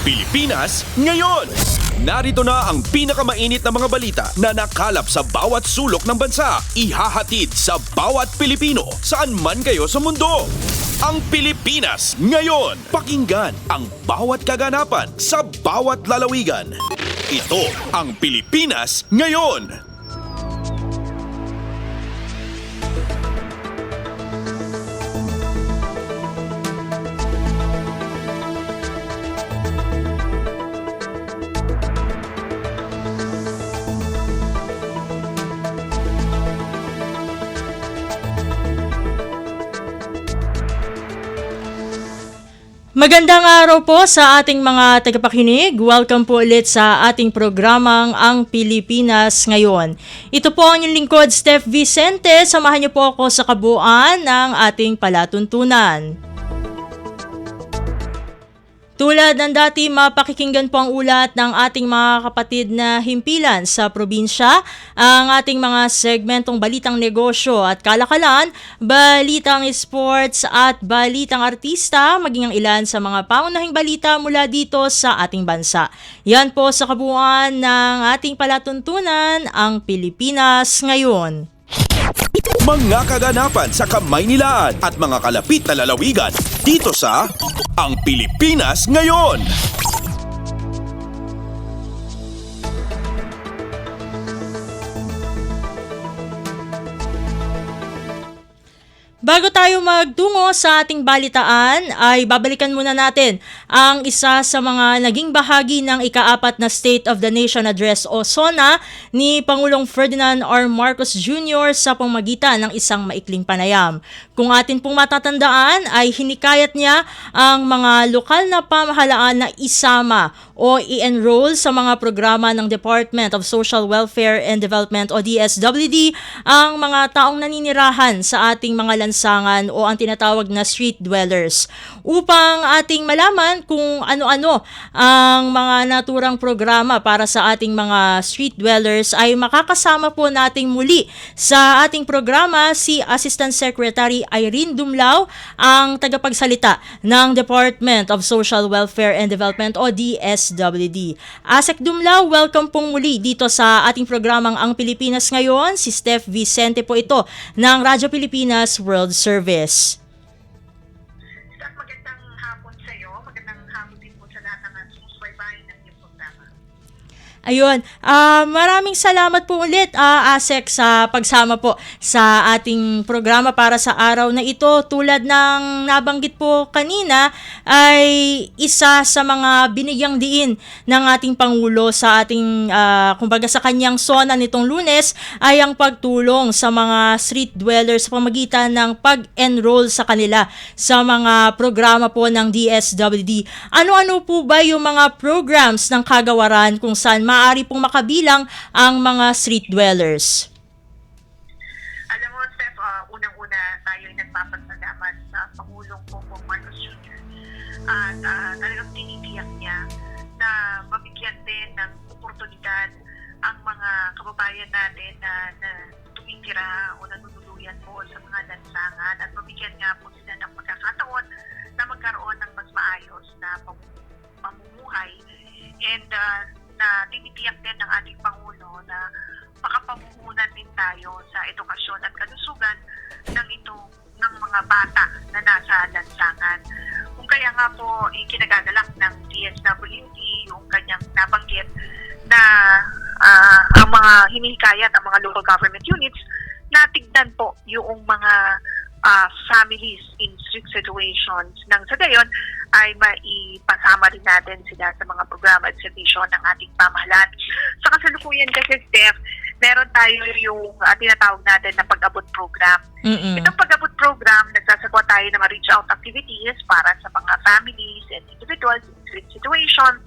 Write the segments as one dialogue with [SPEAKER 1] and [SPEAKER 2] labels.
[SPEAKER 1] Pilipinas ngayon! Narito na ang pinakamainit na mga balita na nakalap sa bawat sulok ng bansa. Ihahatid sa bawat Pilipino saan man kayo sa mundo. Ang Pilipinas ngayon. Pakinggan ang bawat kaganapan sa bawat lalawigan. Ito ang Pilipinas ngayon.
[SPEAKER 2] Magandang araw po sa ating mga tagapakinig. Welcome po ulit sa ating programang Ang Pilipinas Ngayon. Ito po ang inyong lingkod, Steph Vicente. Samahan niyo po ako sa kabuuan ng ating palatuntunan. Tulad ng dati, mapakikinggan po ang ulat ng ating mga kapatid na himpilan sa probinsya, ang ating mga segmentong balitang negosyo at kalakalan, balitang sports at balitang artista, maging ang ilan sa mga pangunahing balita mula dito sa ating bansa. Yan po sa kabuuan ng ating palatuntunan, ang Pilipinas Ngayon.
[SPEAKER 1] Mga kaganapan sa Kamaynilaan at mga kalapit na lalawigan dito sa Ang Pilipinas Ngayon.
[SPEAKER 2] Bago tayo magtungo sa ating balitaan, ay babalikan muna natin ang isa sa mga naging bahagi ng ika-4 na State of the Nation Address o SONA ni Pangulong Ferdinand R. Marcos Jr. sa pamamagitan ng isang maikling panayam. Kung atin pong matatandaan ay hinikayat niya ang mga lokal na pamahalaan na isama o i-enroll sa mga programa ng Department of Social Welfare and Development o DSWD ang mga taong naninirahan sa ating mga lansangan o ang tinatawag na street dwellers upang ating malaman kung ano-ano ang mga naturang programa para sa ating mga street dwellers ay makakasama po nating muli sa ating programa si Assistant Secretary Irene Dumlao, ang tagapagsalita ng Department of Social Welfare and Development o DSWD. Asek Dumlao, welcome pong muli dito sa ating programang Ang Pilipinas Ngayon. Si Steph Vicente po ito ng Radyo Pilipinas World Service.
[SPEAKER 3] Magandang hapon sa iyo. Magandang hapon din po sa lahat ng sumusubaybayan ng iyong programa.
[SPEAKER 2] Ayun, maraming salamat po ulit Asek sa pagsama po sa ating programa para sa araw na ito. Tulad ng nabanggit po kanina ay isa sa mga binigyang diin ng ating Pangulo sa ating, kumbaga sa kanyang SONA nitong Lunes ay ang pagtulong sa mga street dwellers sa pamagitan ng pag-enroll sa kanila sa mga programa po ng DSWD. Ano-ano po ba yung mga programs ng kagawaran kung saan maaari pong makabilang ang mga street dwellers?
[SPEAKER 3] Alam mo, Steph, unang-una tayo ay nagpapasalamat sa Pangulong Bongbong Marcos Jr. At talagang tinitiyak niya na mabigyan din ng oportunidad ang mga kababayan natin na tumitira o nanunuluyan po sa mga lansangan at mabigyan nga po sila ng pagkakataon na magkaroon ng mas maayos na pamumuhay. And na tinitiyak din ng ating Pangulo na makapamuhunan din tayo sa edukasyon at kalusugan ng mga bata na nasa lansangan. Kung kaya nga po kinagagalak ng DSWD yung kanyang nabanggit na ang mga hinihikayat ang mga local government units na tignan po yung mga families in strict situations nang sa gayon ay maipasama rin natin sila sa mga programa at serbisyo ng ating pamahalaan. Sa kasalukuyan kasi, Steph, meron tayo yung tinatawag natin na pag-abot program. Itong pag-abot program, nagsasagawa tayo ng reach out activities para sa mga families and individuals in strict situations.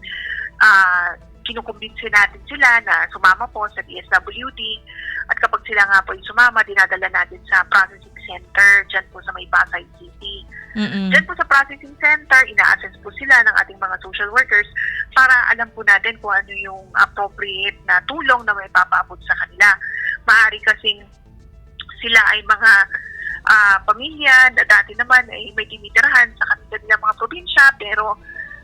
[SPEAKER 3] Kinukumbinsi natin sila na sumama po sa DSWD at kapag sila nga po yung sumama, dinadala natin sa processing center dyan po sa may Pasay City. Dyan po sa processing center, ina-assess po sila ng ating mga social workers para alam po natin kung ano yung appropriate na tulong na may papaabot sa kanila. Maaari kasing sila ay mga pamilya na dati naman ay may tinitirahan sa kanilang mga probinsya pero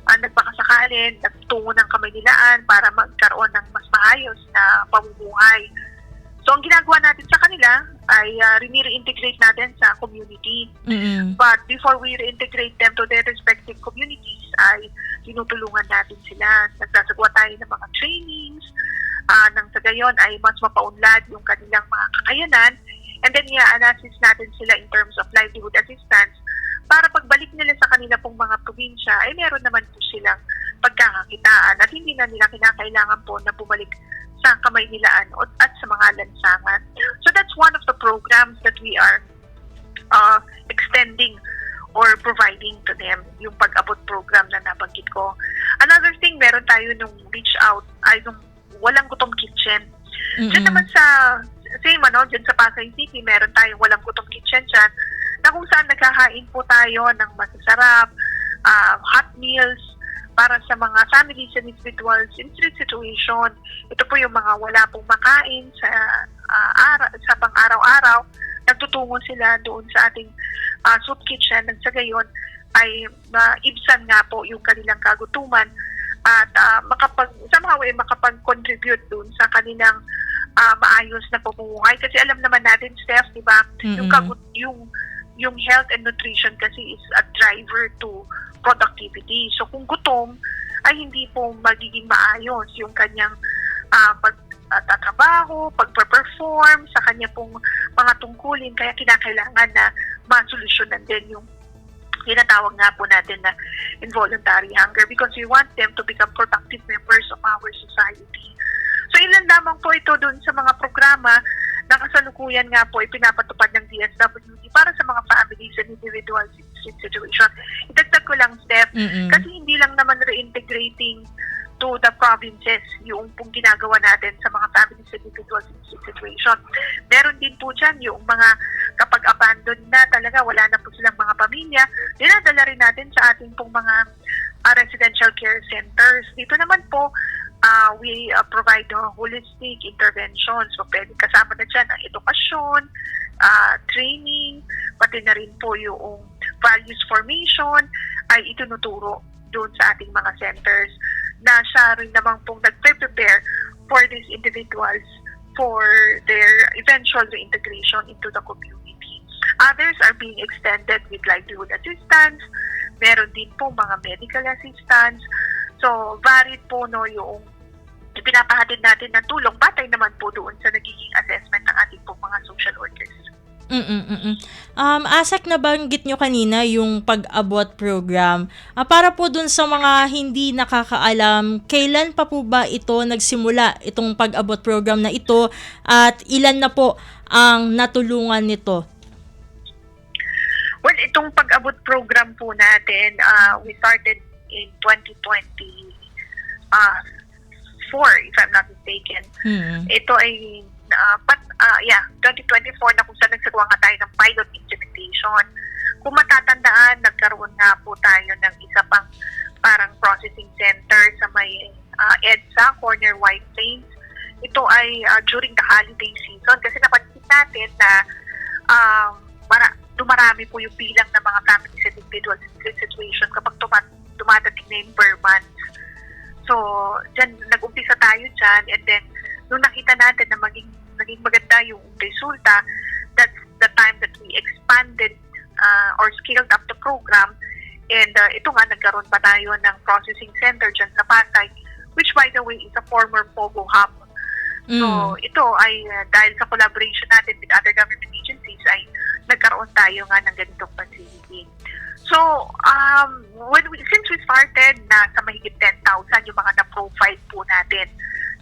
[SPEAKER 3] nagbakasakali, nagtungo ng Kamaynilaan para magkaroon ng mas maayos na pamumuhay. So, ang ginagawa natin sa kanila ay reintegrate natin sa community.
[SPEAKER 2] Mm-mm.
[SPEAKER 3] But before we reintegrate them to their respective communities, ay tinutulungan natin sila. Nagsasagawa tayo ng mga trainings, nang sa gayon ay mas mapaunlad yung kanilang mga kakayanan, and then i-assist natin sila in terms of livelihood assistance para pagbalik nila sa kanila pong mga probinsya, ay meron naman po silang pagkakakitaan at hindi na nila kinakailangan po na bumalik sa Kamaynilaan at sa mga lansangan. So that's one of the programs that we are extending or providing to them, yung pag-abot program na nabanggit ko. Another thing, meron tayo nung reach out, ay nung Walang Gutom Kitchen. Diyan naman sa, dyan sa Pasay City, meron tayong Walang Gutom Kitchen dyan, na kung saan naghahain po tayo ng masasarap, hot meals, para sa mga families and individuals in street situation. Ito po yung mga wala pong makain sa pang-araw-araw. Nagtutungo sila doon sa ating soup kitchen, nang sa gayon ay maibsan nga po yung kanilang kagutuman at makapag-contribute doon sa kanilang maayos na pamumuhay. Kasi alam naman natin, Steph, di ba, yung health and nutrition kasi is a driver to productivity. So kung gutom, ay hindi po magiging maayos yung kanyang pagtatrabaho, pag-perform sa kanya pong mga tungkulin. Kaya kinakailangan na masolusyonan din yung tinatawag nga po natin na involuntary hunger, because we want them to become productive members of our society. So ilan lamang po ito dun sa mga programa na kasalukuyan nga po ipinapatupad ng DSWD para sa mga families and individuals in street situation. Itagtag ko lang, Steph, kasi hindi lang naman reintegrating to the provinces yung pong ginagawa natin sa mga families and individuals in street situation. Meron din po dyan yung mga kapag abandon na talaga, wala na po silang mga pamilya, dinadala rin natin sa ating pong mga residential care centers. Dito naman po, we provide holistic interventions. So, pwede kasama na dyan ang edukasyon, training, pati na rin po yung values formation ay itinuturo doon sa ating mga centers na siya rin naman pong nagpe-prepare for these individuals for their eventual reintegration into the community. Others are being extended with livelihood assistance. Meron din po mga medical assistance. So, varied po yung ipinapahatid natin ng tulong, batay naman po doon sa nagiging assessment ng ating pong mga social workers.
[SPEAKER 2] Asak, nabanggit nyo kanina yung pag-abot program. Para po dun sa mga hindi nakakaalam, kailan pa po ba ito nagsimula, itong pag-abot program na ito, at ilan na po ang natulungan nito?
[SPEAKER 3] Well, itong pag-abot program po natin, we started in 2024, if I'm not mistaken. Ito ay 2024 na kung saan nagsagawa nga tayo ng pilot implementation. Kung matatandaan, nagkaroon nga po tayo ng isa pang parang processing center sa may EDSA, Corner White Plains. Ito ay during the holiday season kasi napansin natin na dumarami po yung bilang ng mga families and individuals in this situation kapag dumadating na yung Burr months. So, dyan, nag-umpisa tayo dyan, and then nung nakita natin na maging maganda yung resulta, that's the time that we expanded or scaled up the program. And ito nga, nagkaroon pa tayo ng processing center dyan sa Pasay, which by the way is a former Pogo Hub. So ito ay dahil sa collaboration natin with other government agencies ay nagkaroon tayo nga ng ganitong facility. So, since we started na sa mahigit 10,000 yung mga na-profile po natin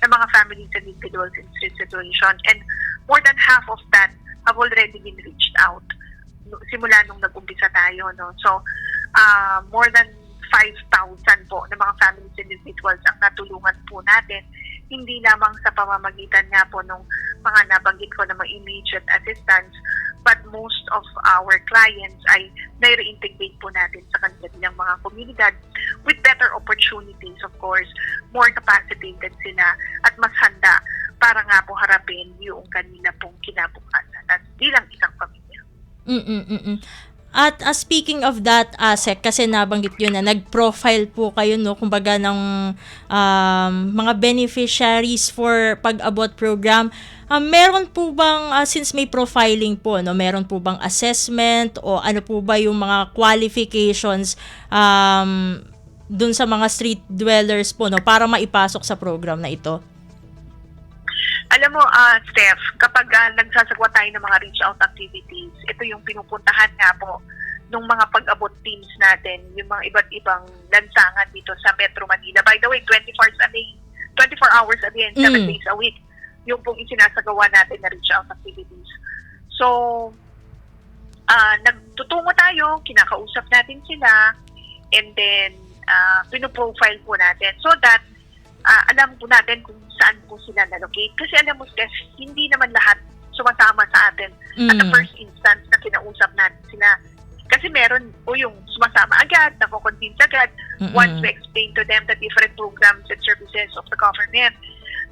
[SPEAKER 3] ng mga families and individuals in street situation, and more than half of that have already been reached out simula nung nag-umpisa tayo. No? So, more than 5,000 po ng mga families and individuals ang natulungan po natin, hindi lamang sa pamamagitan nga po ng mga nabanggit ko na mga immediate assistance, but most of our clients ay nai-reintegrate po natin sa kanilang mga komunidad with better opportunities, of course, more capacitated sila at mas handa para nga po harapin yung kanila pong kinabukasan at bilang isang pamilya.
[SPEAKER 2] At speaking of that, ASEC, kasi nabanggit yun na nag-profile po kayo, no, kumbaga ng mga beneficiaries for pag-abot program. Meron po bang, since may profiling po, no, meron po bang assessment o ano po ba yung mga qualifications dun sa mga street dwellers po, no, para maipasok sa program na ito?
[SPEAKER 3] Alam mo, Steph, kapag nagsasagwa tayo ng mga reach out activities, ito yung pinupuntahan nga po ng mga pag-abot teams natin, yung mga iba't ibang lansangan dito sa Metro Manila. By the way, 24 hours a day and 7 days a week, yung pong isinasagawa natin na reach out activities. So, nagtutungo tayo, kinakausap natin sila, and then pinoprofile po natin so that alam po natin kung saan po sila na-locate. Kasi alam mo, Steph, hindi naman lahat sumasama sa atin at the first instance na kinausap natin sila. Kasi meron po yung sumasama agad, nako-convince agad, once we explain to them the different programs and services of the government.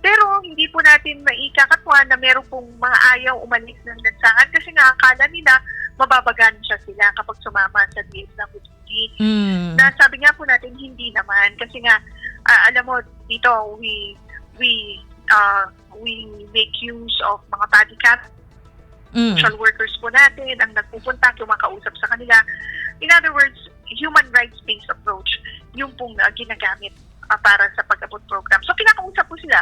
[SPEAKER 3] Pero hindi po natin maikakatwa na meron pong mga ayaw umalis ng lansangan kasi nga akala nila mababagan siya sila kapag sumama sa DSWD. Nasabi nga po natin hindi naman kasi nga alam mo dito we make use of mga bodycam social workers po natin ang nagpupunta, kumakausap sa kanila. In other words, human rights-based approach yung pong ginagamit para sa pag-abot program. So kinakausap po sila.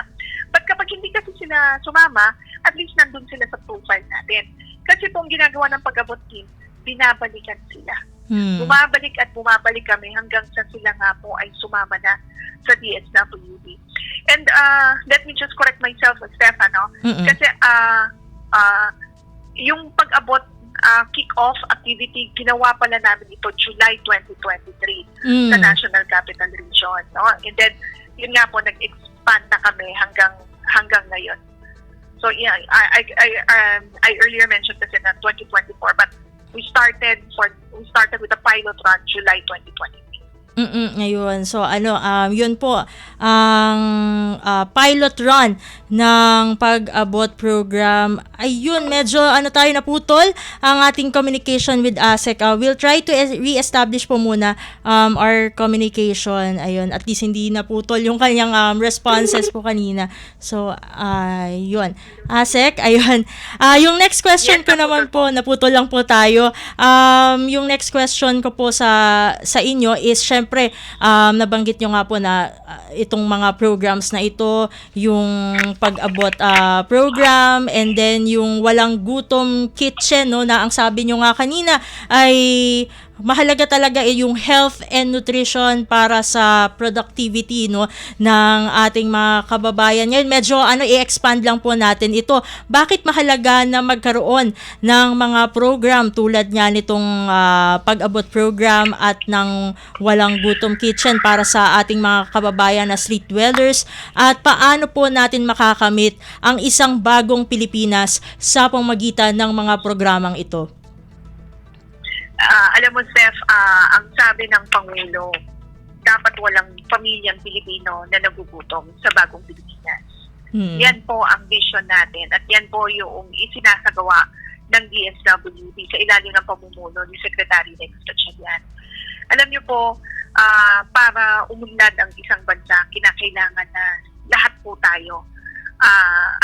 [SPEAKER 3] But kapag hindi kasi sila sumama, at least nandun sila sa profile natin. Kasi po ang ginagawa ng pag-abot team, binabalikan sila. Bumabalik at bumabalik kami hanggang sa sila nga po ay sumama na sa DSWD. And let me just correct myself, Stefano, kasi yung pag-abot kick-off activity, ginawa pala namin ito July 2023 sa National Capital Region. No? And then, yun nga po, nag-expand na kami hanggang ngayon. So, yeah, I earlier mentioned kasi na 2024, but we started with a pilot run July 2023.
[SPEAKER 2] Ayun. So yun po ang pilot run ng pag-abot program. Ayun, medyo tayo naputol ang ating communication with ASEC. We'll try to re-establish po muna our communication. Ayun, at least hindi naputol yung kanyang responses po kanina. So yun. ASEC, ayun. Yung next question ko naman po, naputol lang po tayo. Yung next question ko po sa inyo is syempre nabanggit nyo nga po na itong mga programs na ito, yung pag-abot program, and then yung walang gutom kitchen, no, na ang sabi nyo nga kanina ay mahalaga talaga yung health and nutrition para sa productivity, no, ng ating mga kababayan. Ngayon medyo i-expand lang po natin ito. Bakit mahalaga na magkaroon ng mga program tulad nga nitong pag-abot program at ng walang gutom kitchen para sa ating mga kababayan na street dwellers, at paano po natin makakamit ang isang bagong Pilipinas sa pamamagitan ng mga programang ito?
[SPEAKER 3] Alam mo, Steph, ang sabi ng Pangulo, dapat walang pamilyang Pilipino na nagugutom sa bagong Pilipinas. Yan po ang vision natin at yan po yung isinasagawa ng DSWD sa ilalim ng pamumuno ni Secretary Rex Gatchalian. Alam niyo po, para umunlad ang isang bansa, kinakailangan na lahat po tayo,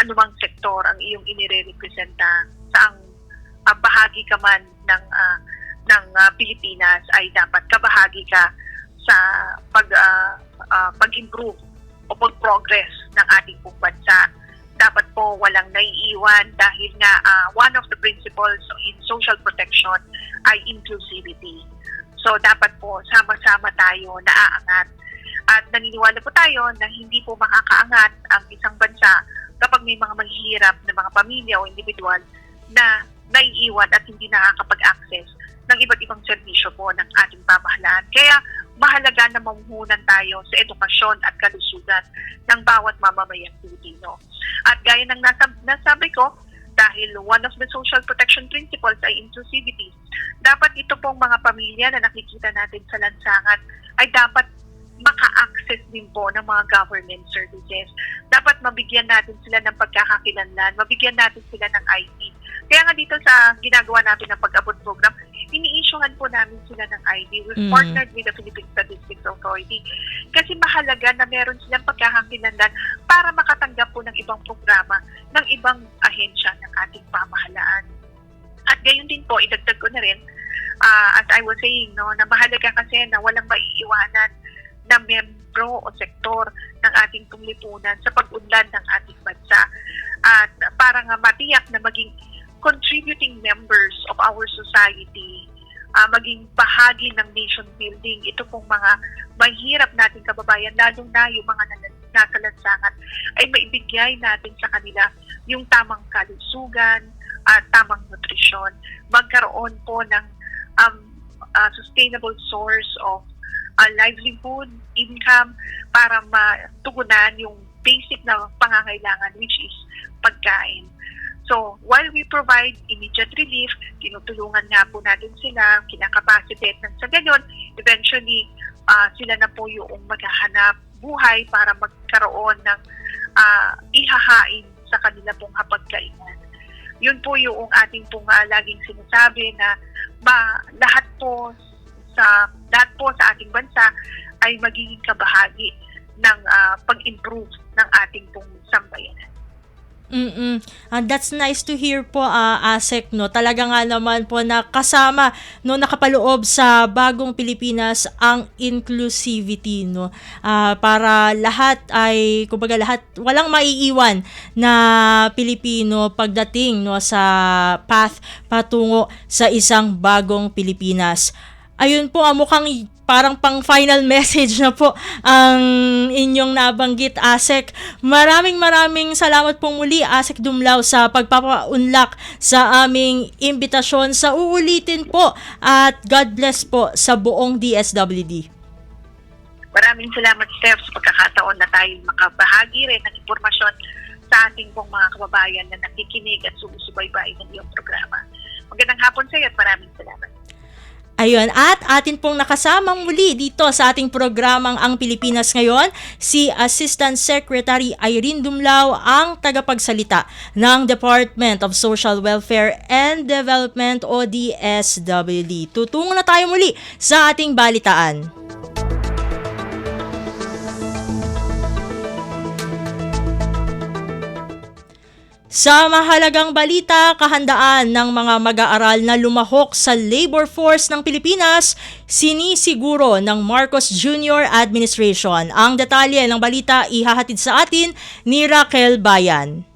[SPEAKER 3] anumang sektor ang iyong inire-representa, saang bahagi ka man ng Pilipinas ay dapat kabahagi ka sa pag-improve o pag-progress ng ating pong bansa. Dapat po walang naiiwan dahil nga one of the principles in social protection ay inclusivity. So dapat po sama-sama tayo naaangat. At naniniwala po tayo na hindi po makakaangat ang isang bansa kapag may mga maghihirap na mga pamilya o individual na naiiwan at hindi nakakapag-access ng iba't ibang serbisyo po ng ating pamahalaan. Kaya mahalaga na mamuhunan tayo sa edukasyon at kalusugan ng bawat mamamayang Pilipino. At gaya ng nasabi ko, dahil one of the social protection principles ay inclusivity, dapat ito pong mga pamilya na nakikita natin sa lansangan ay dapat maka-access din po ng mga government services. Dapat mabigyan natin sila ng pagkakakilanlan, mabigyan natin sila ng ID. Kaya nga dito sa ginagawa natin ng pag-abot program, ini-issuehan namin sila ng ID. We've partnered with the Philippine Statistics Authority kasi mahalaga na meron silang pagkakakilanlan para makatanggap po ng ibang programa ng ibang ahensya ng ating pamahalaan. At gayon din po, idagdag ko na rin, as I was saying, no, na mahalaga kasi na walang maiiwanan na membro o sektor ng ating tunglipunan sa pag-unlad ng ating bansa. At para nga matiyak na maging contributing members of our society, maging bahagi ng nation building, ito pong mga mahirap nating kababayan, lalo na yung mga nasa lansangan, ay maibigay natin sa kanila yung tamang kalusugan at tamang nutrisyon. Magkaroon po ng sustainable source of livelihood, income, para matugunan yung basic na pangangailangan, which is pagkain. So, while we provide immediate relief, tinutulungan nga po natin sila, kinakapacitate ng sa ganyan, eventually, sila na po yung maghahanap buhay para magkaroon ng ihahain sa kanila pong hapagkainan. Yun po yung ating pong laging sinasabi na lahat po sa ating bansa ay magiging kabahagi ng pag-improve ng ating pong sambayanan.
[SPEAKER 2] That's nice to hear po, Asek, no. Talaga nga naman po na kasama, no, nakapaloob sa bagong Pilipinas ang inclusivity, no. Para lahat ay, kumbaga lahat, walang maiiwan na Pilipino pagdating, no, sa path patungo sa isang bagong Pilipinas. Ayun po, mukhang parang pang final message na po ang inyong nabanggit, Asek. Maraming salamat po muli, Asek Dumlao, sa pagpapaunlak sa aming imbitasyon sa uulitin po, at God bless po sa buong DSWD.
[SPEAKER 3] Maraming salamat, Steph, sa pagkakataon na tayo makabahagi rin ng impormasyon sa ating pong mga kababayan na nakikinig at sumusubaybay ng iyong programa. Magandang hapon sa iyo at maraming salamat.
[SPEAKER 2] Ayun, at atin pong nakasamang muli dito sa ating programang Ang Pilipinas Ngayon, si Assistant Secretary Irene Dumlao, ang tagapagsalita ng Department of Social Welfare and Development o DSWD. Tutungo na tayo muli sa ating balitaan. Sa mahalagang balita, kahandaan ng mga mag-aaral na lumahok sa labor force ng Pilipinas, sinisiguro ng Marcos Jr. Administration. Ang detalye ng balita ihahatid sa atin ni Raquel Bayan.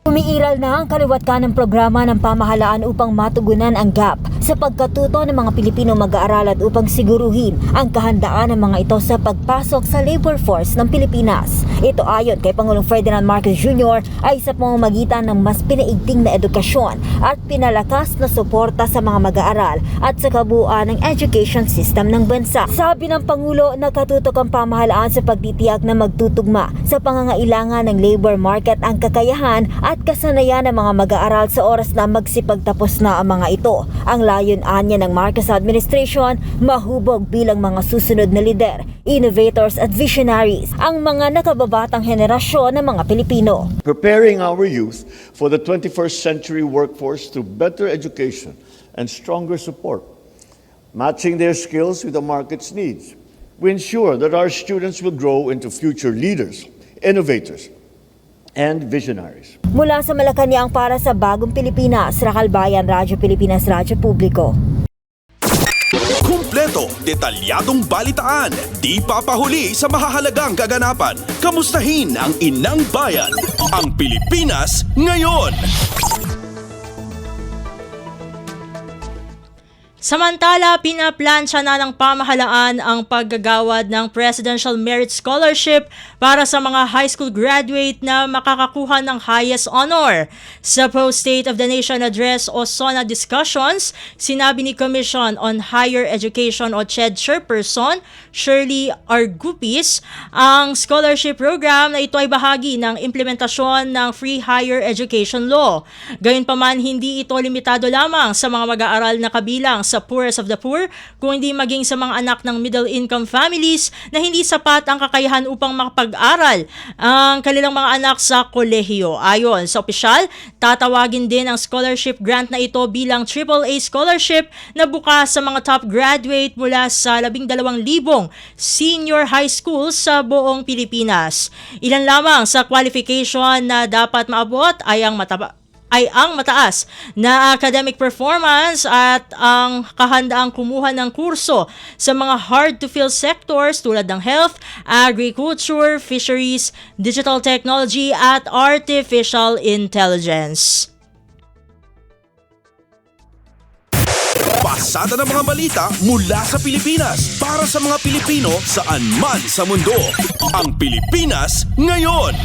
[SPEAKER 4] Umiiral na ang kaliwat ng programa ng pamahalaan upang matugunan ang gap sa pagkatuto ng mga Pilipino mag-aaral at upang siguruhin ang kahandaan ng mga ito sa pagpasok sa labor force ng Pilipinas. Ito ayon kay Pangulong Ferdinand Marcos Jr. ay sa pamamagitan ng mas pinaigting na edukasyon at pinalakas na suporta sa mga mag-aaral at sa kabuuan ng education system ng bansa. Sabi ng Pangulo, nakatutok ang pamahalaan sa pagtitiyak na magtutugma sa pangangailangan ng labor market ang kakayahan at kasanayan ng mga mag-aaral sa oras na magsipagtapos na ang mga ito. Ang layon-anya ng Marcos Administration, mahubog bilang mga susunod na lider, innovators at visionaries, ang mga nakababatang henerasyon ng mga Pilipino.
[SPEAKER 5] Preparing our youth for the 21st century workforce through better education and stronger support, matching their skills with the market's needs. We ensure that our students will grow into future leaders, innovators, and visionaries.
[SPEAKER 4] Mula sa Malacanang para sa Bagong Pilipinas, Raquel Bayan, Radyo Pilipinas, Radyo Publiko.
[SPEAKER 1] Kumpleto, detalyadong balitaan, di papahuli sa mahahalagang kaganapan. Kamustahin ang inang bayan, ang Pilipinas ngayon.
[SPEAKER 2] Samantala, pinaplansya na ng pamahalaan ang paggagawad ng Presidential Merit Scholarship para sa mga high school graduate na makakakuha ng highest honor. Sa post-State of the Nation Address o SONA discussions, sinabi ni Commission on Higher Education o CHED Chairperson Shirley Argupis, ang scholarship program na ito ay bahagi ng implementasyon ng Free Higher Education Law. Gayunpaman, hindi ito limitado lamang sa mga mag-aaral na kabilang sa poorest of the poor, kundi maging sa mga anak ng middle-income families na hindi sapat ang kakayahan upang makapag-aral ang kanilang mga anak sa kolehiyo. Ayon sa opisyal, tatawagin din ang scholarship grant na ito bilang AAA scholarship na bukas sa mga top graduate mula sa 12,000 senior high schools sa buong Pilipinas. Ilan lamang sa qualification na dapat maabot ay ang mataas na academic performance at ang kahandaang kumuha ng kurso sa mga hard-to-fill sectors tulad ng health, agriculture, fisheries, digital technology at artificial intelligence.
[SPEAKER 1] Pasada ng mga balita mula sa Pilipinas para sa mga Pilipino saan man sa mundo. Ang Pilipinas Ngayon.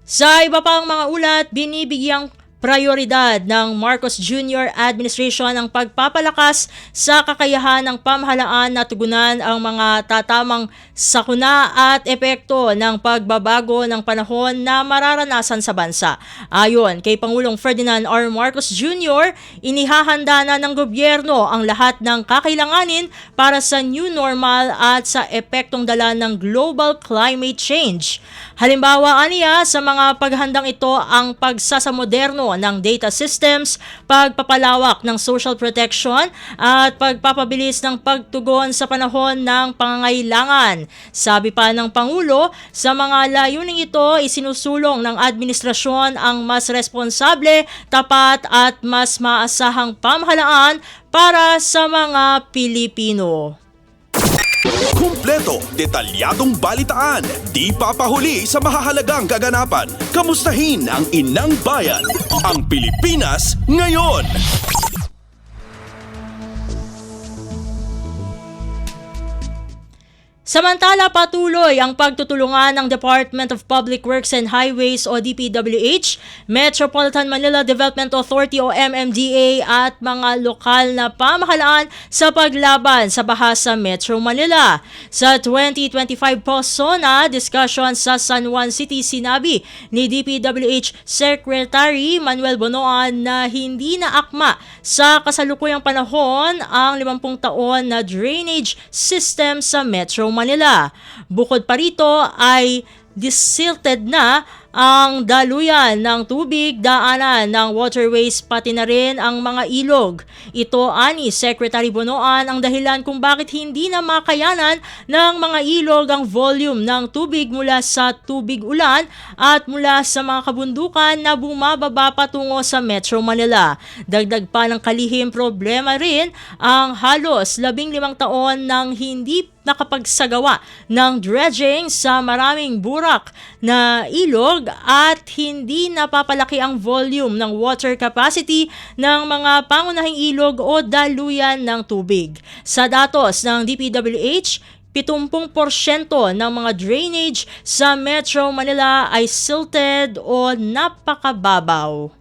[SPEAKER 2] Sa iba pang mga ulat, binibigyang prioridad ng Marcos Jr. Administration ang pagpapalakas sa kakayahan ng pamahalaan na tugunan ang mga tatamang sakuna at epekto ng pagbabago ng panahon na mararanasan sa bansa. Ayon kay Pangulong Ferdinand R. Marcos Jr., inihahanda na ng gobyerno ang lahat ng kakailanganin para sa new normal at sa epektong dala ng global climate change. Halimbawa, aniya sa mga paghandang ito ang pagsasamoderno ng data systems, pagpapalawak ng social protection at pagpapabilis ng pagtugon sa panahon ng pangangailangan. Sabi pa ng Pangulo, sa mga layuning ito isinusulong ng administrasyon ang mas responsable, tapat at mas maasahang pamahalaan para sa mga Pilipino.
[SPEAKER 1] Kumpleto, detalyadong balitaan, di papahuli sa mahahalagang kaganapan. Kamustahin ang inang bayan, ang Pilipinas Ngayon.
[SPEAKER 2] Samantala, patuloy ang pagtutulungan ng Department of Public Works and Highways o DPWH, Metropolitan Manila Development Authority o MMDA at mga lokal na pamahalaan sa paglaban sa baha sa Metro Manila. Sa 2025 POSONA discussion sa San Juan City, sinabi ni DPWH Secretary Manuel Bonoan na hindi na akma sa kasalukuyang panahon ang 50 taon na drainage system sa Metro Manila. Bukod pa rito ay desilted na ang daluyan ng tubig, daanan ng waterways pati na rin ang mga ilog. Ito ani Secretary Bonoan ang dahilan kung bakit hindi na makayanan ng mga ilog ang volume ng tubig mula sa tubig ulan at mula sa mga kabundukan na bumababa patungo sa Metro Manila. Dagdag pa ng kalihim problema rin ang halos 15 taon ng hindi nakapagsagawa ng dredging sa maraming burak na ilog at hindi napapalaki ang volume ng water capacity ng mga pangunahing ilog o daluyan ng tubig. Sa datos ng DPWH, 70% ng mga drainage sa Metro Manila ay silted o napakababaw.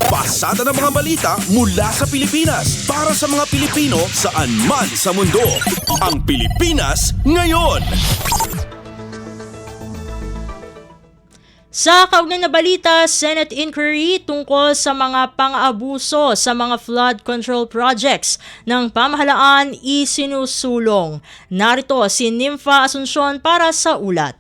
[SPEAKER 1] Pasada ng mga balita mula sa Pilipinas para sa mga Pilipino saan man sa mundo. Ang Pilipinas Ngayon.
[SPEAKER 2] Sa kaugnay na balita, Senate inquiry tungkol sa mga pang-abuso sa mga flood control projects ng pamahalaan isinusulong. Narito si Nympha Asuncion para sa ulat.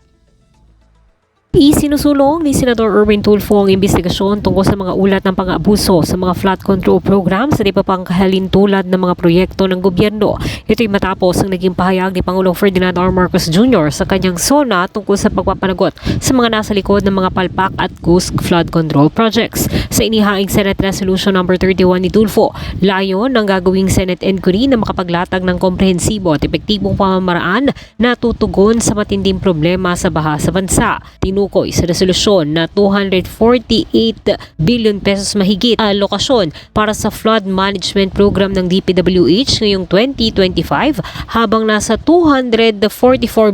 [SPEAKER 6] Isinusulong ni Senador Erwin Tulfo ang investigasyon tungkol sa mga ulat ng pang-abuso sa mga flood control programs at iba pang kahalintulad ng mga proyekto ng gobyerno. Ito'y matapos ang naging pahayag ni Pangulong Ferdinand R. Marcos Jr. sa kanyang SONA tungkol sa pagpapanagot sa mga nasa likod ng mga palpak at GUSC flood control projects. Sa inihaing Senate Resolution No. 31 ni Tulfo, layon ng gagawing Senate inquiry na makapaglatag ng komprehensibo at epektibong pamamaraan na tutugon sa matinding problema sa baha sa bansa. Tinukoy sa resolusyon na 248 billion pesos mahigit alokasyon para sa flood management program ng DPWH ngayong 2025 habang nasa 244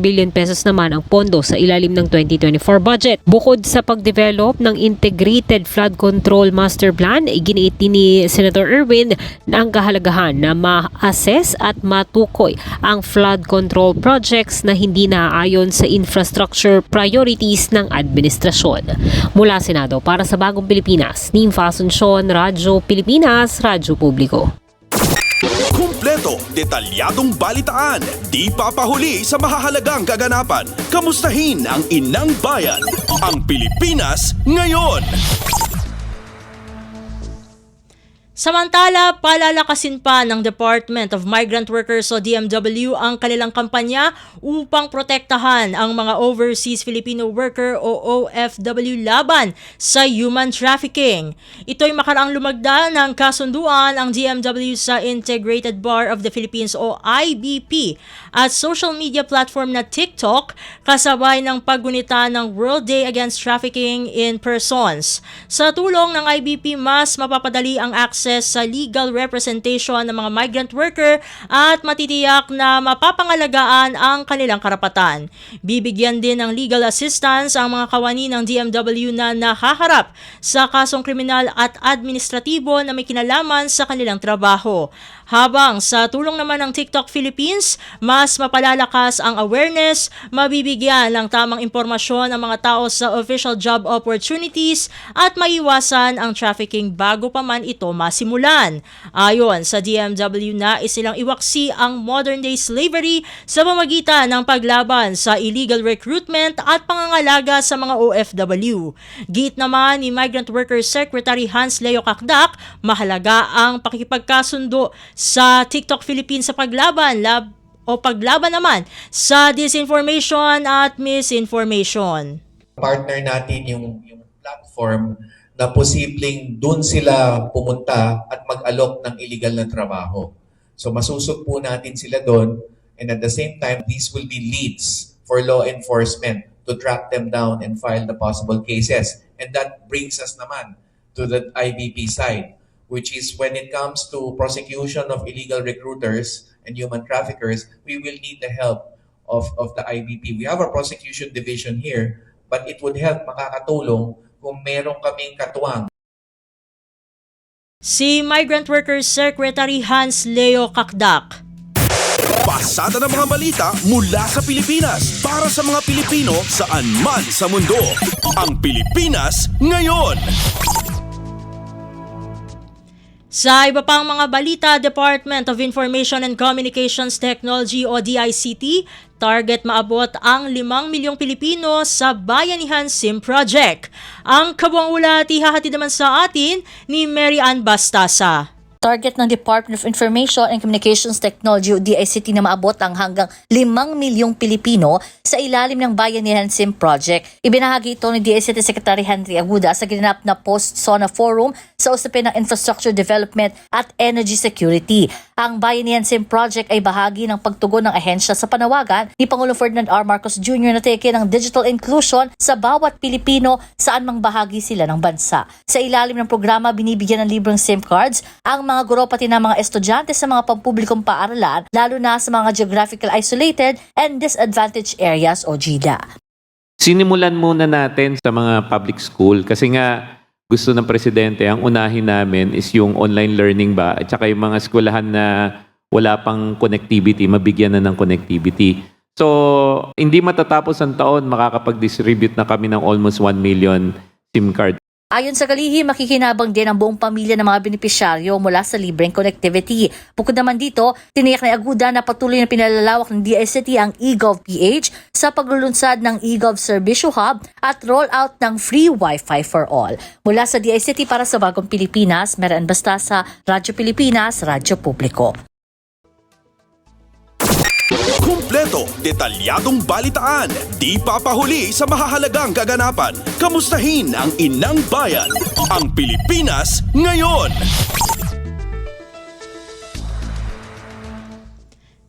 [SPEAKER 6] billion pesos naman ang pondo sa ilalim ng 2024 budget. Bukod sa pagdevelop ng integrated flood control Control Master Plan, iginiit din ni Senator Erwin na ang kahalagahan na ma-assess at matukoy ang flood control projects na hindi naaayon sa infrastructure priorities ng administrasyon. Mula Senado para sa Bagong Pilipinas, Nympha Asuncion, Radyo Pilipinas, Radyo Publiko.
[SPEAKER 1] Kumpleto, detalyadong balitaan, di papahuli sa mahahalagang kaganapan. Kamustahin ang inang bayan, ang Pilipinas ngayon.
[SPEAKER 2] Samantala, palalakasin pa ng Department of Migrant Workers o DMW ang kanilang kampanya upang protektahan ang mga overseas Filipino worker o OFW laban sa human trafficking. Ito'y makaraang lumagda ng kasunduan ang DMW sa Integrated Bar of the Philippines o IBP at social media platform na TikTok kasabay ng paggunita ng World Day Against Trafficking in Persons. Sa tulong ng IBP, mas mapapadali ang access sa legal representation ng mga migrant worker at matitiyak na mapapangalagaan ang kanilang karapatan. Bibigyan din ng legal assistance ang mga kawani ng DMW na nahaharap sa kasong kriminal at administratibo na may kinalaman sa kanilang trabaho. Habang sa tulong naman ng TikTok Philippines, mas mapalalakas ang awareness, mabibigyan ng tamang impormasyon ang mga tao sa official job opportunities at maiwasan ang trafficking bago pa man ito masimulan. Ayon sa DMW, nais silang iwaksi ang modern-day slavery sa pamamagitan ng paglaban sa illegal recruitment at pangangalaga sa mga OFW. Giit naman ni Migrant Workers Secretary Hans Leo Kakdak, mahalaga ang pakikipagkasundo sa TikTok Philippines sa paglaban naman sa disinformation at misinformation.
[SPEAKER 7] Partner natin yung platform na posibleng doon sila pumunta at mag-alok ng illegal na trabaho. So masusog po natin sila doon, and at the same time, these will be leads for law enforcement to track them down and file the possible cases. And that brings us naman to the IBP side, which is when it comes to prosecution of illegal recruiters and human traffickers, we will need the help of the IBP. We have a prosecution division here, but it would help, makakatulong kung meron kaming katuwang.
[SPEAKER 2] Si Migrant Workers Secretary Hans Leo Kakdak.
[SPEAKER 1] Pasada ng mga balita mula sa Pilipinas para sa mga Pilipino saan man sa mundo. Ang Pilipinas ngayon.
[SPEAKER 2] Sa iba pang mga balita, Department of Information and Communications Technology o DICT, target maabot ang 5 milyong Pilipino sa Bayanihan SIM Project. Ang kabuang ulat ihahatid naman sa atin ni Mary Ann Bastasa.
[SPEAKER 8] Target ng Department of Information and Communications Technology o DICT na maabot ang hanggang 5 milyong Pilipino sa ilalim ng Bayanihan SIM Project. Ibinahagi ito ni DICT Secretary Henry Aguda sa ginanap na Post-SONA Forum sa usapin ng Infrastructure Development at Energy Security. Ang Bayanihan SIM Project ay bahagi ng pagtugon ng ahensya sa panawagan ni Pangulong Ferdinand R. Marcos Jr. na teke ng digital inclusion sa bawat Pilipino saan mang bahagi sila ng bansa. Sa ilalim ng programa, binibigyan ng libreng SIM cards ang mga guro pati ng mga estudyante sa mga pampublikong paaralan, lalo na sa mga geographical isolated and disadvantaged areas o GIDA.
[SPEAKER 9] Sinimulan muna natin sa mga public school kasi nga gusto ng presidente, ang unahin namin is yung online learning ba at saka yung mga eskwelahan na wala pang connectivity, mabigyan na ng connectivity. So, hindi matatapos ang taon, makakapag-distribute na kami ng almost 1 million SIM card.
[SPEAKER 8] Ayon sa kalihim, makikinabang din ang buong pamilya ng mga benepisyaryo mula sa libreng connectivity. Bukod naman dito, tiniyak ni Aguda na patuloy na pinalalawak ng DICT ang eGov.ph sa paglulunsad ng eGov Servicio Hub at rollout ng free Wi-Fi for all. Mula sa DICT para sa Bagong Pilipinas, Mary Ann Bastasa, Radyo Pilipinas, Radyo Publiko.
[SPEAKER 1] Kumpleto, detalyadong balitaan, di papahuli sa mahahalagang kaganapan. Kamustahin ang inang bayan, ang Pilipinas ngayon.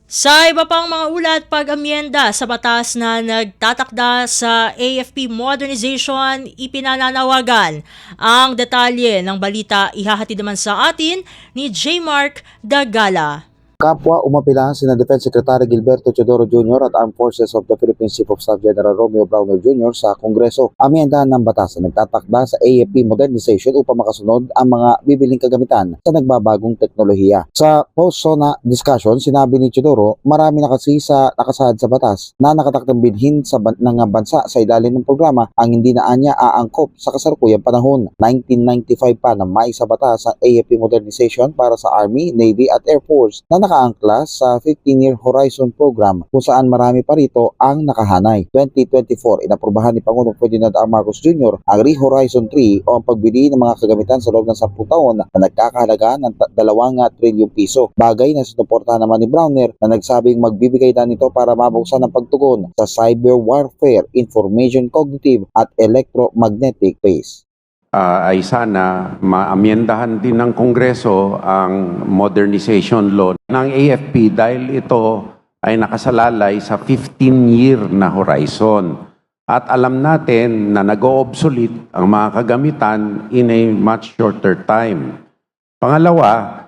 [SPEAKER 2] Sa iba pang mga ulat, pag-amyenda sa batas na nagtatakda sa AFP modernization, ipinananawagan. Ang detalye ng balita ihahatid naman sa atin ni J. Mark Dagala.
[SPEAKER 10] Kapwa umapila sina Defense Secretary Gilberto Teodoro Jr. at Armed Forces of the Philippines Chief of Staff General Romeo Browner Jr. sa Kongreso. Amyendahan ng batas na nagtatakda sa AFP modernization upang makasunod ang mga bibiling kagamitan sa nagbabagong teknolohiya. Sa post-SONA discussion, sinabi ni Teodoro, marami na kasi sa nakasaad sa batas na nakatakdang binhin ng bansa sa ilalim ng programa ang hindi na anya aangkop sa kasalukuyang panahon. 1995 pa na may sa batas ang AFP modernization para sa Army, Navy at Air Force na nakaangklas sa 15-year Horizon Program kung saan marami pa rito ang nakahanay. 2024, inaprubahan ni Pangulong Ferdinand R. Marcos Jr. ang Re-Horizon 3 o ang pagbili ng mga kagamitan sa loob ng 10 taon na nagkakahalaga ng 2 trilyong piso. Bagay na sinuportahan naman ni Browner na nagsabing magbibigay na nito para mabuksan ang pagtugon sa cyber warfare, information cognitive at electromagnetic phase.
[SPEAKER 11] Ay sana maamyendahan din ng Kongreso ang modernization law ng AFP dahil ito ay nakasalalay sa 15-year na horizon. At alam natin na nag-o-obsolete ang mga kagamitan in a much shorter time. Pangalawa,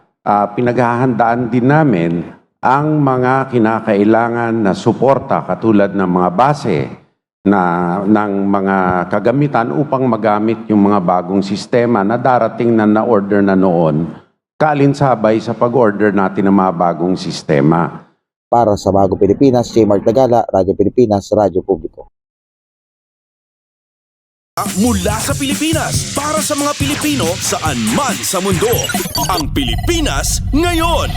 [SPEAKER 11] pinaghahandaan din namin ang mga kinakailangan na suporta katulad ng mga base ng mga kagamitan upang magamit yung mga bagong sistema na darating na na-order na noon, kaalinsabay sa pag-order natin ng mga bagong sistema.
[SPEAKER 10] Para sa Bagong Pilipinas, J. Mark Tagala, Radyo Pilipinas, Radyo Publiko.
[SPEAKER 1] Mula sa Pilipinas, para sa mga Pilipino saan man sa mundo, ang Pilipinas ngayon.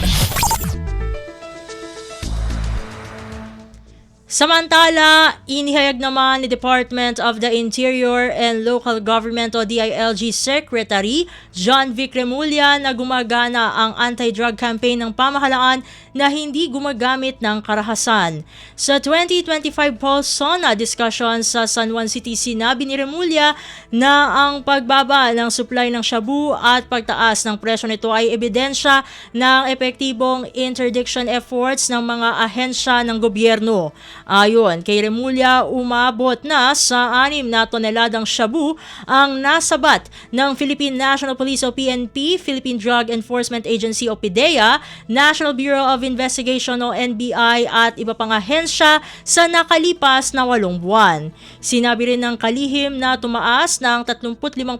[SPEAKER 2] Samantala, inihayag naman ni Department of the Interior and Local Government o DILG Secretary John Vic Remulla na gumagana ang anti-drug campaign ng pamahalaan na hindi gumagamit ng karahasan. Sa 2025 post-SONA discussion sa San Juan City, sinabi ni Remulla na ang pagbaba ng supply ng shabu at pagtaas ng presyo nito ay ebidensya ng epektibong interdiction efforts ng mga ahensya ng gobyerno. Ayon kay Remulla, umabot na sa 6 na toneladang shabu ang nasabat ng Philippine National Police o PNP, Philippine Drug Enforcement Agency o PDEA, National Bureau of Investigation o NBI at iba pang ahensya sa nakalipas na 8 buwan. Sinabi rin ng kalihim na tumaas ng 35%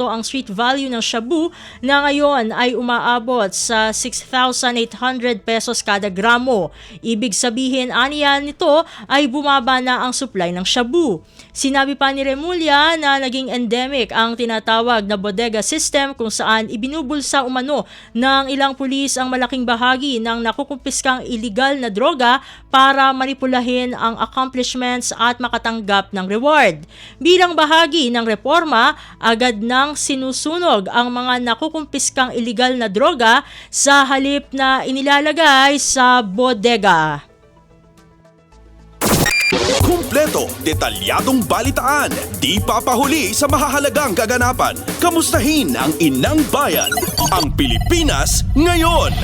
[SPEAKER 2] ang street value ng shabu na ngayon ay umaabot sa 6,800 pesos kada gramo. Ibig sabihin, aniya nito ay bumaba na ang supply ng shabu. Sinabi pa ni Remulla na naging endemic ang tinatawag na bodega system kung saan ibinubulsa umano ng ilang pulis ang malaking bahagi ng nakukumpiskang iligal na droga para manipulahin ang accomplishments at makatanggap ng reward. Bilang bahagi ng reforma, agad nang sinusunog ang mga nakukumpiskang iligal na droga sa halip na inilalagay sa bodega.
[SPEAKER 1] Kumpleto, detalyadong balitaan, di papahuli sa mahahalagang kaganapan. Kamustahin ang inang bayan, ang Pilipinas ngayon.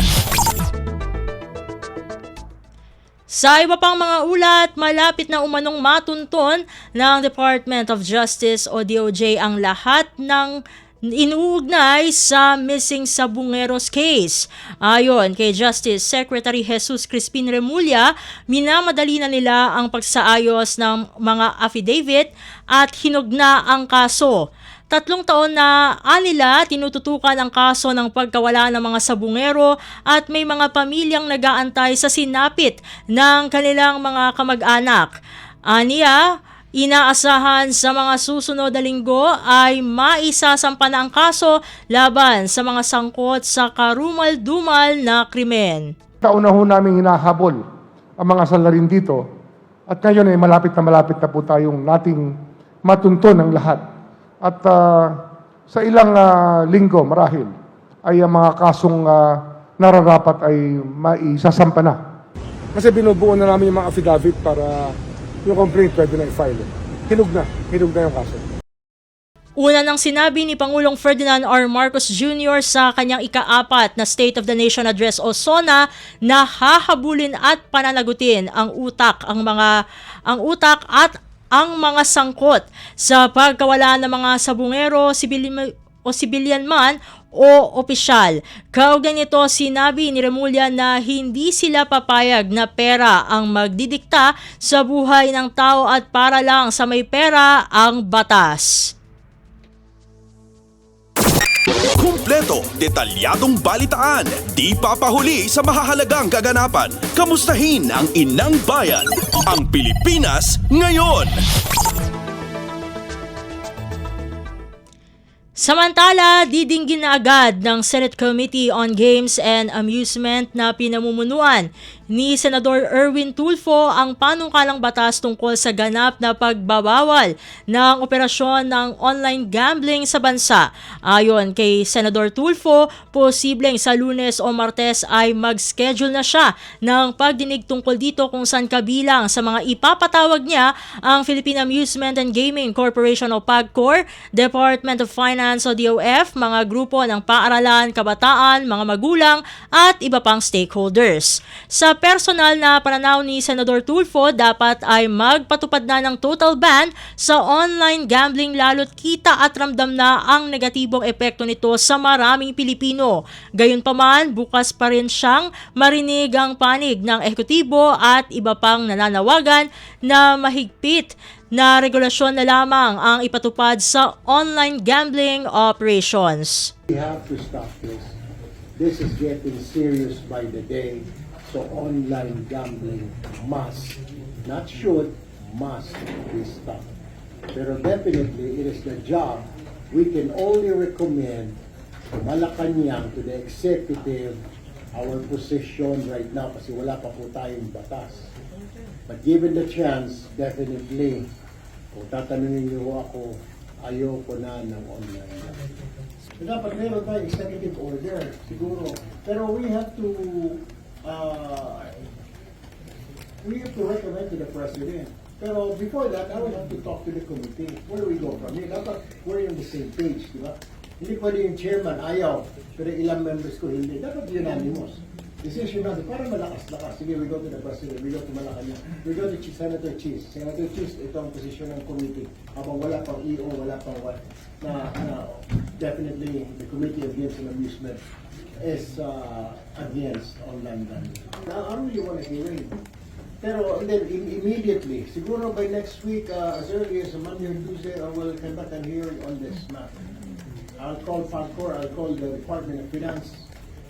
[SPEAKER 2] Sa iba pang mga ulat, malapit na umanong matunton ng Department of Justice o DOJ ang lahat ng inuugnay sa missing Sabungeros case. Ayon kay Justice Secretary Jesus Crispin Remulla, minamadali na nila ang pagsaayos ng mga affidavit at hinugna ang kaso. 3 taon na anila tinututukan ang kaso ng pagkawala ng mga sabungero at may mga pamilyang nag-aantay sa sinapit ng kanilang mga kamag-anak. Aniya, inaasahan sa mga susunod na linggo ay maisasampa na ang kaso laban sa mga sangkot sa karumal-dumal na krimen.
[SPEAKER 12] Taon na ho namin hinahabol ang mga salarin dito at ngayon ay malapit na po tayong nating matunton ang lahat. At sa ilang linggo marahil ay ang mga kasong nararapat ay maisasampa na. Kasi binubuo na namin yung mga affidavit para yung complaint pwede na i-file. Hinug na yung kaso.
[SPEAKER 2] Una nang sinabi ni Pangulong Ferdinand R. Marcos Jr. sa kanyang ika-4 na State of the Nation Address o SONA na hahabulin at pananagutin ang utak at ang mga sangkot sa pagkawala ng mga sabungero, civilian man o opisyal. Kaugnay nito, sinabi ni Remulla na hindi sila papayag na pera ang magdidikta sa buhay ng tao at para lang sa may pera ang batas.
[SPEAKER 1] Kumpleto, detalyadong balitaan, di papahuli sa mahahalagang kaganapan. Kamustahin ang inang bayan, ang Pilipinas ngayon.
[SPEAKER 2] Samantala, didinggin na agad ng Senate Committee on Games and Amusement na pinamumunuan ni Senador Erwin Tulfo ang panukalang batas tungkol sa ganap na pagbabawal ng operasyon ng online gambling sa bansa. Ayon kay Senador Tulfo, posibleng sa Lunes o Martes ay mag-schedule na siya ng pagdinig tungkol dito kung saan kabilang sa mga ipapatawag niya ang Philippine Amusement and Gaming Corporation o PAGCOR, Department of Finance o DOF, mga grupo ng paaralan, kabataan, mga magulang at iba pang stakeholders. Sa personal na pananaw ni Senador Tulfo, dapat ay magpatupad na ng total ban sa online gambling lalo't kita at ramdam na ang negatibong epekto nito sa maraming Pilipino. Gayunpaman, bukas pa rin siyang marinig ang panig ng ehekutibo at iba pang nananawagan na mahigpit na regulasyon na lamang ang ipatupad sa online gambling operations.
[SPEAKER 13] We have to stop this. This is getting serious by the day. So online gambling must, not should, must be stopped. Pero definitely, it is the job. We can only recommend to Malacanang, to the executive, our position right now kasi wala pa po tayong batas. But given the chance, definitely, kung tatanungin niyo ako, ayoko na ng online gambling. So dapat meron tayong executive order, siguro. Pero we have to recommend to the President. Pero before that, I will have to talk to the committee. Where do we go from here? Dapat we're on the same page, di ba? Hindi pwede yung chairman, ayaw. Pero ilang members ko, hindi. Dapat unanimous. Decision natin, para malakas-lakas. Sige, we go to the President, we go to Malacanang, we go to Senator Cheese. Senator Cheese, ito ang posisyon ng committee. Habang wala pang EO, wala pang what. Na definitely, the Committee of Games and Amusement is against online gambling. Now, I really want to hear it. Pero and then immediately, siguro by next week, as early as Monday or Tuesday, I will conduct a hearing on this matter. I'll call PAGCOR, I'll call the Department of Finance.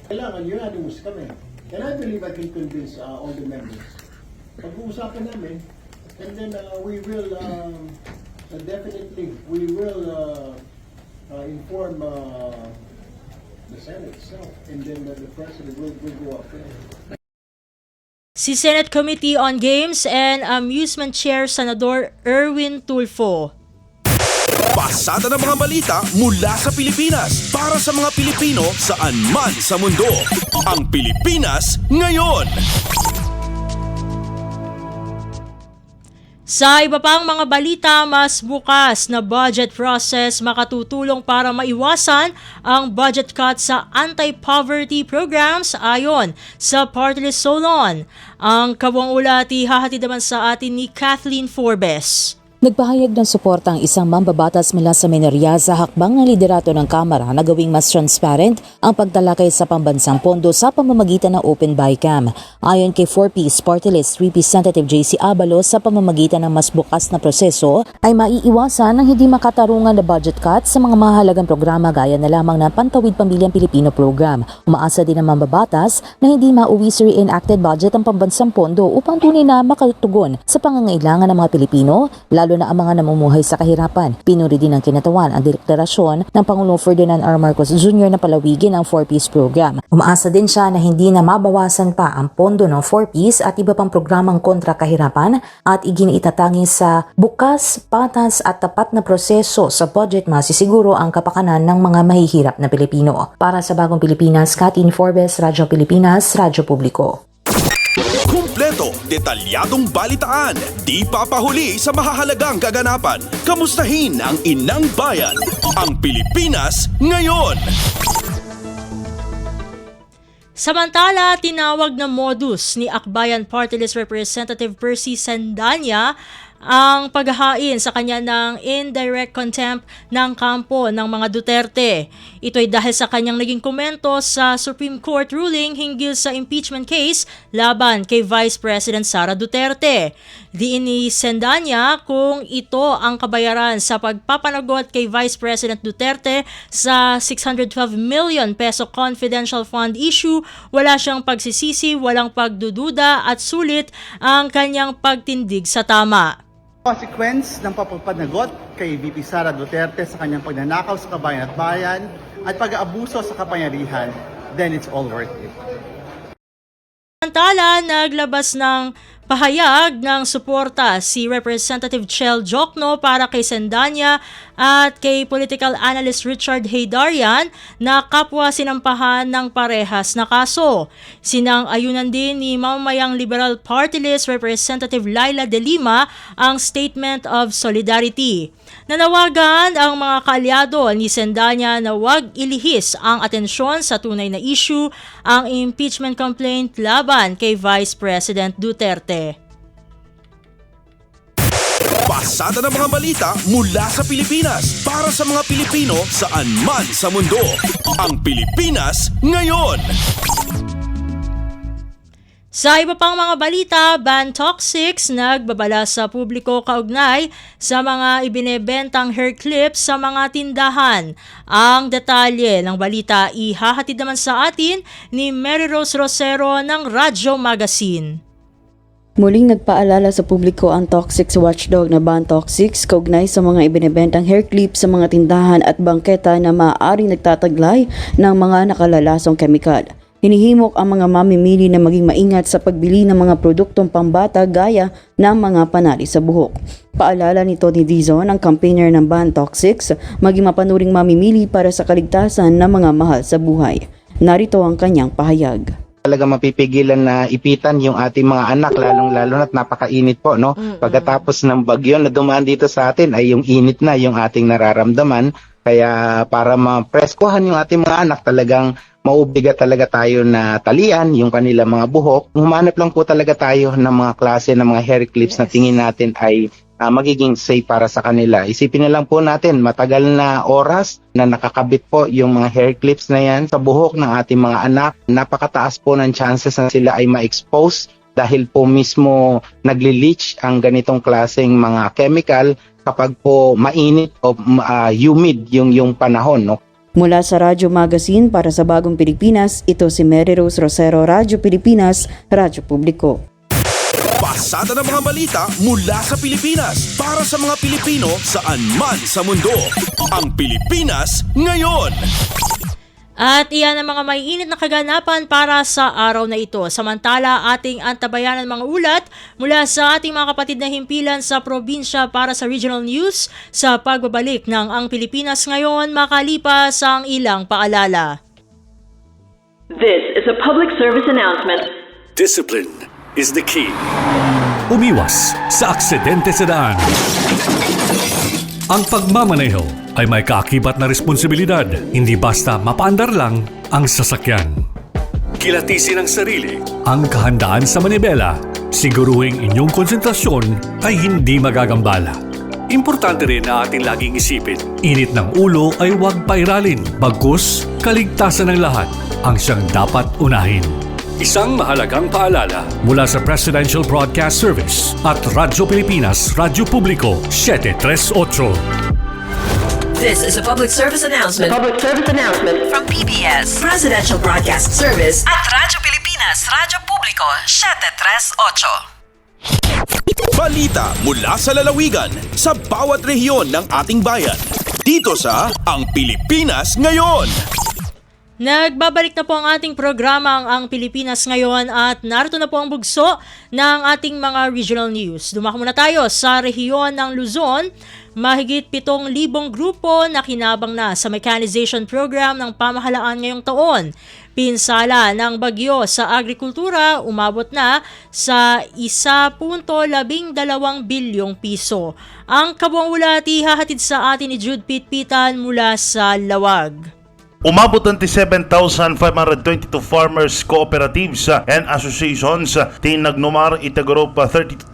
[SPEAKER 13] Kailangan unanimous kami. And I believe I can convince all the members. Pag-uusapan namin, and then we will definitely, we will inform the Senate itself, and then the President will go up there.
[SPEAKER 2] Si Senate Committee on Games and Amusement Chair Senador Erwin Tulfo.
[SPEAKER 1] Pasada ng mga balita mula sa Pilipinas para sa mga Pilipino saan man sa mundo. Ang Pilipinas ngayon.
[SPEAKER 2] Sa iba pang mga balita, mas bukas na budget process makatutulong para maiwasan ang budget cut sa anti-poverty programs ayon sa Party List Solon. Ang kabuang ulat ihahatid naman sa atin ni Kathleen Forbes.
[SPEAKER 14] Nagpahayag ng suporta ang isang mambabatas mula sa minorya sa hakbang ng liderato ng Kamara na gawing mas transparent ang pagtalakay sa pambansang pondo sa pamamagitan ng Open BICAM. Ayon kay 4Ps Party List Representative JC Abalos, sa pamamagitan ng mas bukas na proseso ay maiiwasan ang hindi makatarungan na budget cut sa mga mahalagang programa gaya na lamang ng Pantawid Pamilyang Pilipino program. Umaasa din ang mambabatas na hindi mauwi sa reenacted budget ang pambansang pondo upang tunay na makatugon sa pangangailangan ng mga Pilipino, lalo na ang mga namumuhay sa kahirapan. Pinuri din ng kinatawan ang deklarasyon ng Pangulong Ferdinand R. Marcos Jr. na palawigin ang 4Ps program. Umaasa din siya na hindi na mabawasan pa ang pondo ng 4Ps at iba pang programang kontra kahirapan at iginiitatangin sa bukas, patas at tapat na proseso sa budget masisiguro ang kapakanan ng mga mahihirap na Pilipino. Para sa Bagong Pilipinas, Kathleen Forbes, Radyo Pilipinas, Radyo Publiko.
[SPEAKER 1] Kumpleto, detalyadong balitaan, di papahuli sa mahahalagang kaganapan. Kamustahin ang inang bayan, ang Pilipinas ngayon.
[SPEAKER 2] Samantala, tinawag na modus ni Akbayan Party List Representative Percy Sandanya ang paghahain sa kanya ng indirect contempt ng kampo ng mga Duterte. Ito ay dahil sa kanyang naging komento sa Supreme Court ruling hinggil sa impeachment case laban kay Vice President Sara Duterte. Diin ni Sendanya kung ito ang kabayaran sa pagpapanagot kay Vice President Duterte sa 612 million peso confidential fund issue, wala siyang pagsisisi, walang pagdududa at sulit ang kanyang pagtindig sa tama.
[SPEAKER 15] Consequence ng papapanagot kay VP Sara Duterte sa kanyang pagnanakaw sa kabayan at bayan at pag-aabuso sa kapangyarihan, then it's all worth it.
[SPEAKER 2] Samantala, naglabas ng pahayag ng suporta si Representative Chel Jokno para kay Sendanya at kay political analyst Richard Heydarian na kapwa sinampahan ng parehas na kaso. Sinang-ayunan din ni mamamayang Liberal Party List Representative Laila De Lima ang Statement of Solidarity. Nanawagan ang mga kaalyado ni Sendanya na huwag ilihis ang atensyon sa tunay na issue, ang impeachment complaint laban kay Vice President Duterte.
[SPEAKER 1] Pasada ng mga balita mula sa Pilipinas para sa mga Pilipino saan man sa mundo. Ang Pilipinas ngayon.
[SPEAKER 2] Sa iba pang mga balita, Ban Toxics nagbabala sa publiko kaugnay sa mga ibinebentang hair clips sa mga tindahan. Ang detalye ng balita ihahatid naman sa atin ni Mary Rose Rosero ng Radyo Magazine.
[SPEAKER 16] Muling nagpaalala sa publiko ang toxics watchdog na Ban Toxics kaugnay sa mga ibinebentang hair clips sa mga tindahan at bangketa na maaaring nagtataglay ng mga nakalalasong kemikal. Hinihimok ang mga mamimili na maging maingat sa pagbili ng mga produktong pambata gaya ng mga panali sa buhok. Paalala ni Tony Dizon, ang campaigner ng Ban Toxics, maging mapanuring mamimili para sa kaligtasan ng mga mahal sa buhay. Narito ang kanyang pahayag.
[SPEAKER 17] Talaga mapipigilan na ipitan yung ating mga anak, lalong-lalo na't napakainit po, no? Pagkatapos ng bagyo na dumaan dito sa atin ay yung init na yung ating nararamdaman. Kaya para mapreskuhan yung ating mga anak, talagang maubigat talaga tayo na talian yung kanila mga buhok. Humanap lang po talaga tayo ng mga klase ng mga hair clips na tingin natin ay magiging safe para sa kanila. Isipin na lang po natin, matagal na oras na nakakabit po yung mga hair clips na yan sa buhok ng ating mga anak. Napakataas po ng chances na sila ay ma-expose dahil po mismo nagli-leach ang ganitong klaseng mga chemical kapag po mainit o humid yung panahon, no?
[SPEAKER 16] Mula sa Radyo Magazine para sa Bagong Pilipinas, ito si Mary Rose Rosero, Radyo Pilipinas, Radyo Publiko.
[SPEAKER 1] Pasada ng mga balita mula sa Pilipinas para sa mga Pilipino saan man sa mundo. Ang Pilipinas ngayon.
[SPEAKER 2] At iyan ang mga maiinit na kaganapan para sa araw na ito. Samantala, ating antabayan ang mga ulat mula sa ating mga kapatid na himpilan sa probinsya para sa regional news sa pagbabalik ng Ang Pilipinas Ngayon makalipas ang ilang paalala.
[SPEAKER 18] This is a public service announcement.
[SPEAKER 19] Discipline is the key. Umiwas sa aksidente sa daan. Ang pagmamaneho ay may kaakibat na responsibilidad, hindi basta mapaandar lang ang sasakyan. Kilatisin ang sarili, ang kahandaan sa manibela, siguruhing inyong konsentrasyon ay hindi magagambala. Importante rin na ating laging isipin, init ng ulo ay huwag pairalin, bagkus kaligtasan ng lahat ang siyang dapat unahin. Isang mahalagang paalala mula sa Presidential Broadcast Service at Radyo Pilipinas, Radyo Publiko, 738.
[SPEAKER 18] This is a public service announcement. Public service announcement from PBS, Presidential Broadcast Service at Radyo Pilipinas, Radyo Publiko, 738.
[SPEAKER 1] Balita mula sa lalawigan sa bawat rehiyon ng ating bayan. Dito sa Ang Pilipinas Ngayon.
[SPEAKER 2] Nagbabalik na po ang ating programa ang Pilipinas Ngayon at narito na po ang bugso ng ating mga regional news. Dumako muna tayo sa rehiyon ng Luzon. Mahigit 7,000 grupo na kinabang na sa mechanization program ng pamahalaan ngayong taon. Pinsala ng bagyo sa agrikultura umabot na sa 1.12 bilyong piso. Ang kabuang ulat ihahatid sa atin ni Jude Pitpitan mula sa Lawag.
[SPEAKER 20] Umabot ang 7,522 farmers cooperatives and associations tinagnumar itagrup 32,302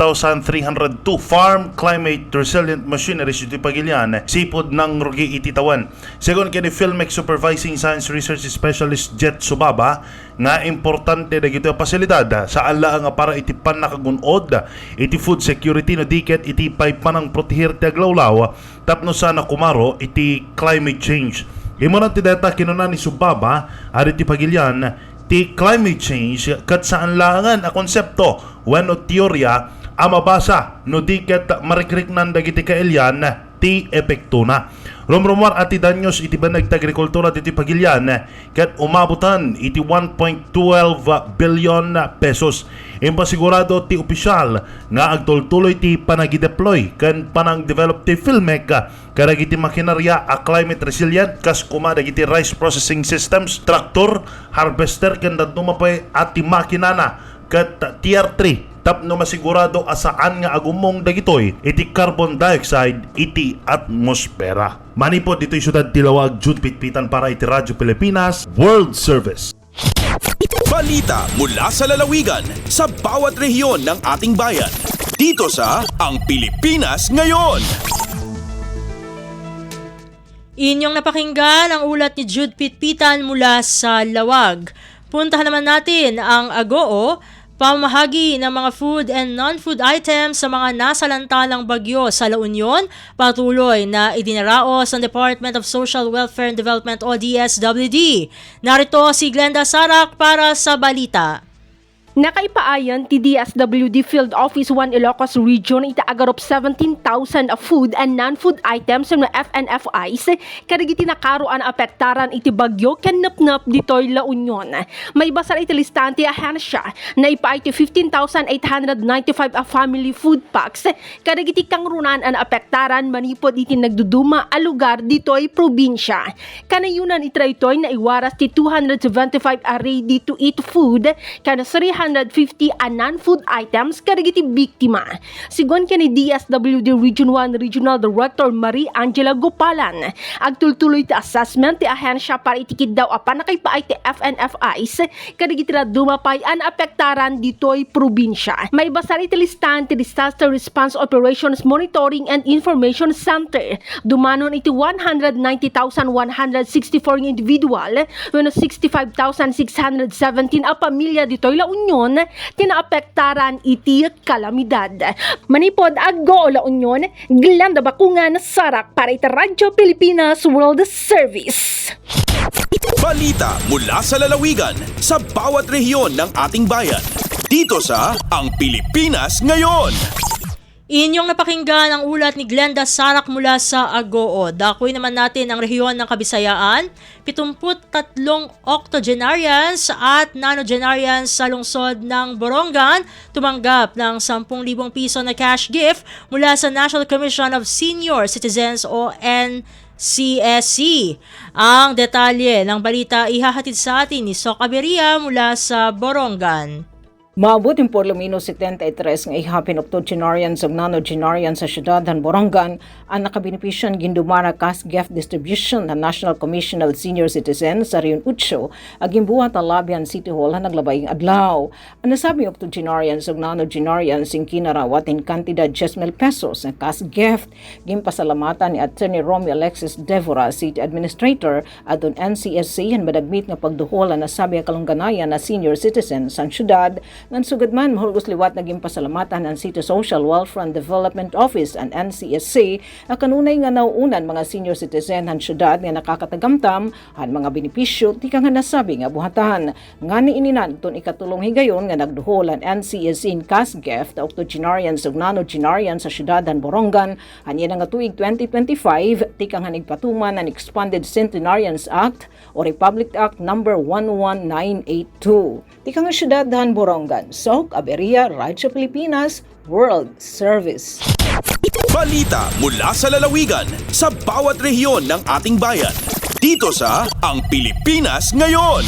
[SPEAKER 20] farm climate resilient machineries iti pagilian sipod ng rugi ititawan. Segon kini Filmex Supervising Science Research Specialist Jet Subaba nga importante na gito pasilidad sa ala nga para iti pan nakagunod iti food security no diket iti paypanang protehir ti aglawlaw tapno sana kumaro iti climate change. Imo nang tidata kinunan ni Subaba ari ti pagilyan ti climate change kat saan langan a konsepto wenno teorya a mabasa no diket marikriknan dagiti kaelyan ti epekto na. Rumrumar ati danyos iti banag agrikultura diti pagilyan ket umabutan iti 1.12 billion pesos. Impasigurado ti opisyal nga agtultuloy ti panagi-deploy ken panang-develop ti Filmec karag iti makinarya a climate resilient kas kumadag iti rice processing systems, traktor, harvester ken dadumapay ati makinana ket tier 3 tapno masigurado asaan nga agumong dagitoy iti carbon dioxide iti atmosfera. Manipod dito'y syudad Tilawag, Jude Pitpitan para iti Radyo Pilipinas World Service.
[SPEAKER 1] Balita mula sa lalawigan sa bawat rehiyon ng ating bayan. Dito sa Ang Pilipinas Ngayon.
[SPEAKER 2] Inyong napakinggan ang ulat ni Jude Pitpitan mula sa Lawag. Puntahan naman natin ang Agoo, pamahagi ng mga food and non-food items sa mga nasalantalang bagyo sa La Union, patuloy na idinaraos ng Department of Social Welfare and Development o DSWD. Narito si Glenda Sarak para sa balita.
[SPEAKER 21] Nakaipaayan ti DSWD Field Office 1 Ilocos Region itaagarop 17,000 food and non-food items ng FNFIs karigiti nakaroan apektaran iti bagyo ken napnap ditoy La Union. May basar iti listahan ti ahensya na ipaay ti 15,895 a family food packs karigiti kangrunan an apektaran manipod iti nagduduma a lugar ditoy probinsya. Kanayunan itraytoy na iwaras ti 275 a ready to eat food kana 350 a non-food items karigiti biktima. Sigon kani DSWD Region 1 Regional Director Marie Angela Gopalan, agtultuloy ti assessment ti ahensya para itikid daw apan nakaipaay ti FNFIs karigiti dumapay an apektaran ditoy probinsya. May basar iti listahan ti Disaster Response Operations Monitoring and Information Center. Dumanon iti 190,164 individual wenno 65,617 a pamilya ditoy La Union tinaapektaran iti kalamidad. Manipod Agoo La Union, Glenda Bakungan Sarak para iti Radyo Pilipinas World Service.
[SPEAKER 1] Balita mula sa lalawigan sa bawat rehiyon ng ating bayan. Dito sa Ang Pilipinas Ngayon.
[SPEAKER 2] Inyong napakinggan ang ulat ni Glenda Sarak mula sa Agoo. Dakoy naman natin ang rehiyon ng Kabisayaan. 73 octogenarians at nonagenarians sa lungsod ng Borongan tumanggap ng 10,000 piso na cash gift mula sa National Commission of Senior Citizens o NCSC. Ang detalye ng balita ihahatid sa atin ni Sok Aberia mula sa Borongan.
[SPEAKER 22] Maabot yung por lo menos 73 nga ihapin octogenarians ug nonagenarians sa syudad ng Borongan ang nakabenepisyon gindumara cash gift distribution ng National Commission of Senior Citizens sa Rion 8 ag gimbuhat ang Labian City Hall na naglabayng adlaw. Ang nasabi octogenarians ug nonagenarians sing kinarawat in kantidad 10,000 pesos na cash gift gimpasalamatan ni Attorney Romeo Alexis Devora, City Administrator adun NCSC han madagmit nga pagduhol ang nasabi ang kalungganayan na senior citizens sa syudad. Ngan sugad man mahulgos liwat naging pasalamatan ang City Social Welfare and Development Office and NCSC ang kanunay nga nauunan mga senior citizen han syudad nga nakakatagamtam han mga benepisyo ti kang nasabi nga buhatan. Ngani ininan ton ikatulong higayon nga nagduhol ang NCSC in cash gift octogenarians ug nonagenarians sa syudad ng Borongan anya nga tuig 2025 ti kang nagpatuman ang Expanded Centenarians Act o Republic Act number 11982. Ti kang syudad ng Borongan. Sok Aberia, Radyo Pilipinas, World Service.
[SPEAKER 1] Balita mula sa lalawigan sa bawat rehiyon ng ating bayan. Dito sa Ang Pilipinas Ngayon.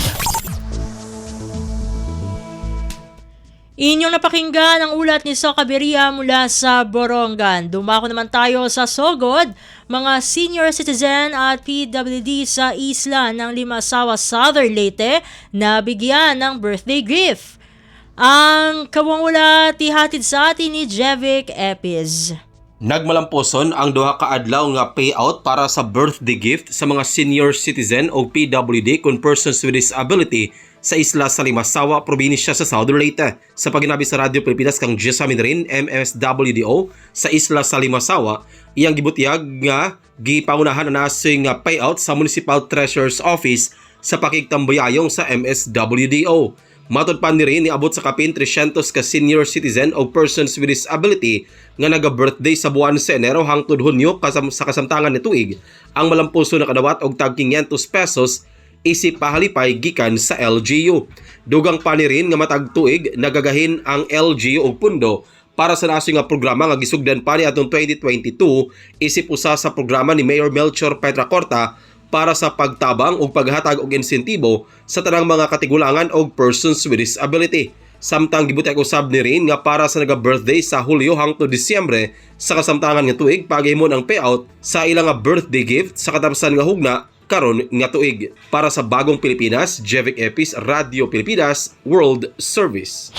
[SPEAKER 2] Inyong napakinggan ang ulat ni Soka Beria mula sa Borongan. Dumako naman tayo sa Sogod, mga senior citizen at PWD sa isla ng Limasawa, Southern Leyte na bigyan ng birthday gift. Ang kawang tihatid sa atin ni Jevic Epiz.
[SPEAKER 3] Nagmalamposon ang duha ka adlaw nga payout para sa birthday gift sa mga senior citizen o PWD kung persons with disability sa isla sa Limasawa, probinsya sa Southern Leyte. Sa paginabi sa Radyo Pilipinas kang Jessamine Rin, MSWDO sa isla sa Limasawa, iyang gibutiyag nga gipangunahan na nasing payout sa Municipal Treasurer's Office sa pakigtambayayong sa MSWDO. Matod pa ni rin niabot sa kapin 300 ka senior citizen o persons with disability nga naga-birthday sa buwan sa Enero hangtod Hunyo sa kasamtangan ni tuig ang malampuso na kadawat og tag 500 pesos isip pahalipay gikan sa LGU. Dugang pa ni rin nga matag tuig nagagahin ang LGU og pundo para sa naso nga programa nga gisugdan pa ni atong 2022 isip usa sa programa ni Mayor Melchor Petracorta para sa pagtabang ug paghatag og insentibo sa tanang mga katigulangan og persons with disability. Samtang gibutyak usab ni rin nga para sa naga-birthday sa Hulyo hangtod Disyembre sa kasamtangan nga tuig paghimon ang payout sa ilang birthday gift sa katapsan nga hugna karon nga tuig. Para sa Bagong Pilipinas, Jevic Epis, Radio Pilipinas, World Service.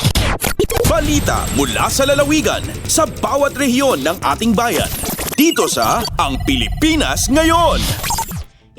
[SPEAKER 1] Balita mula sa lalawigan sa bawat rehiyon ng ating bayan. Dito sa Ang Pilipinas Ngayon.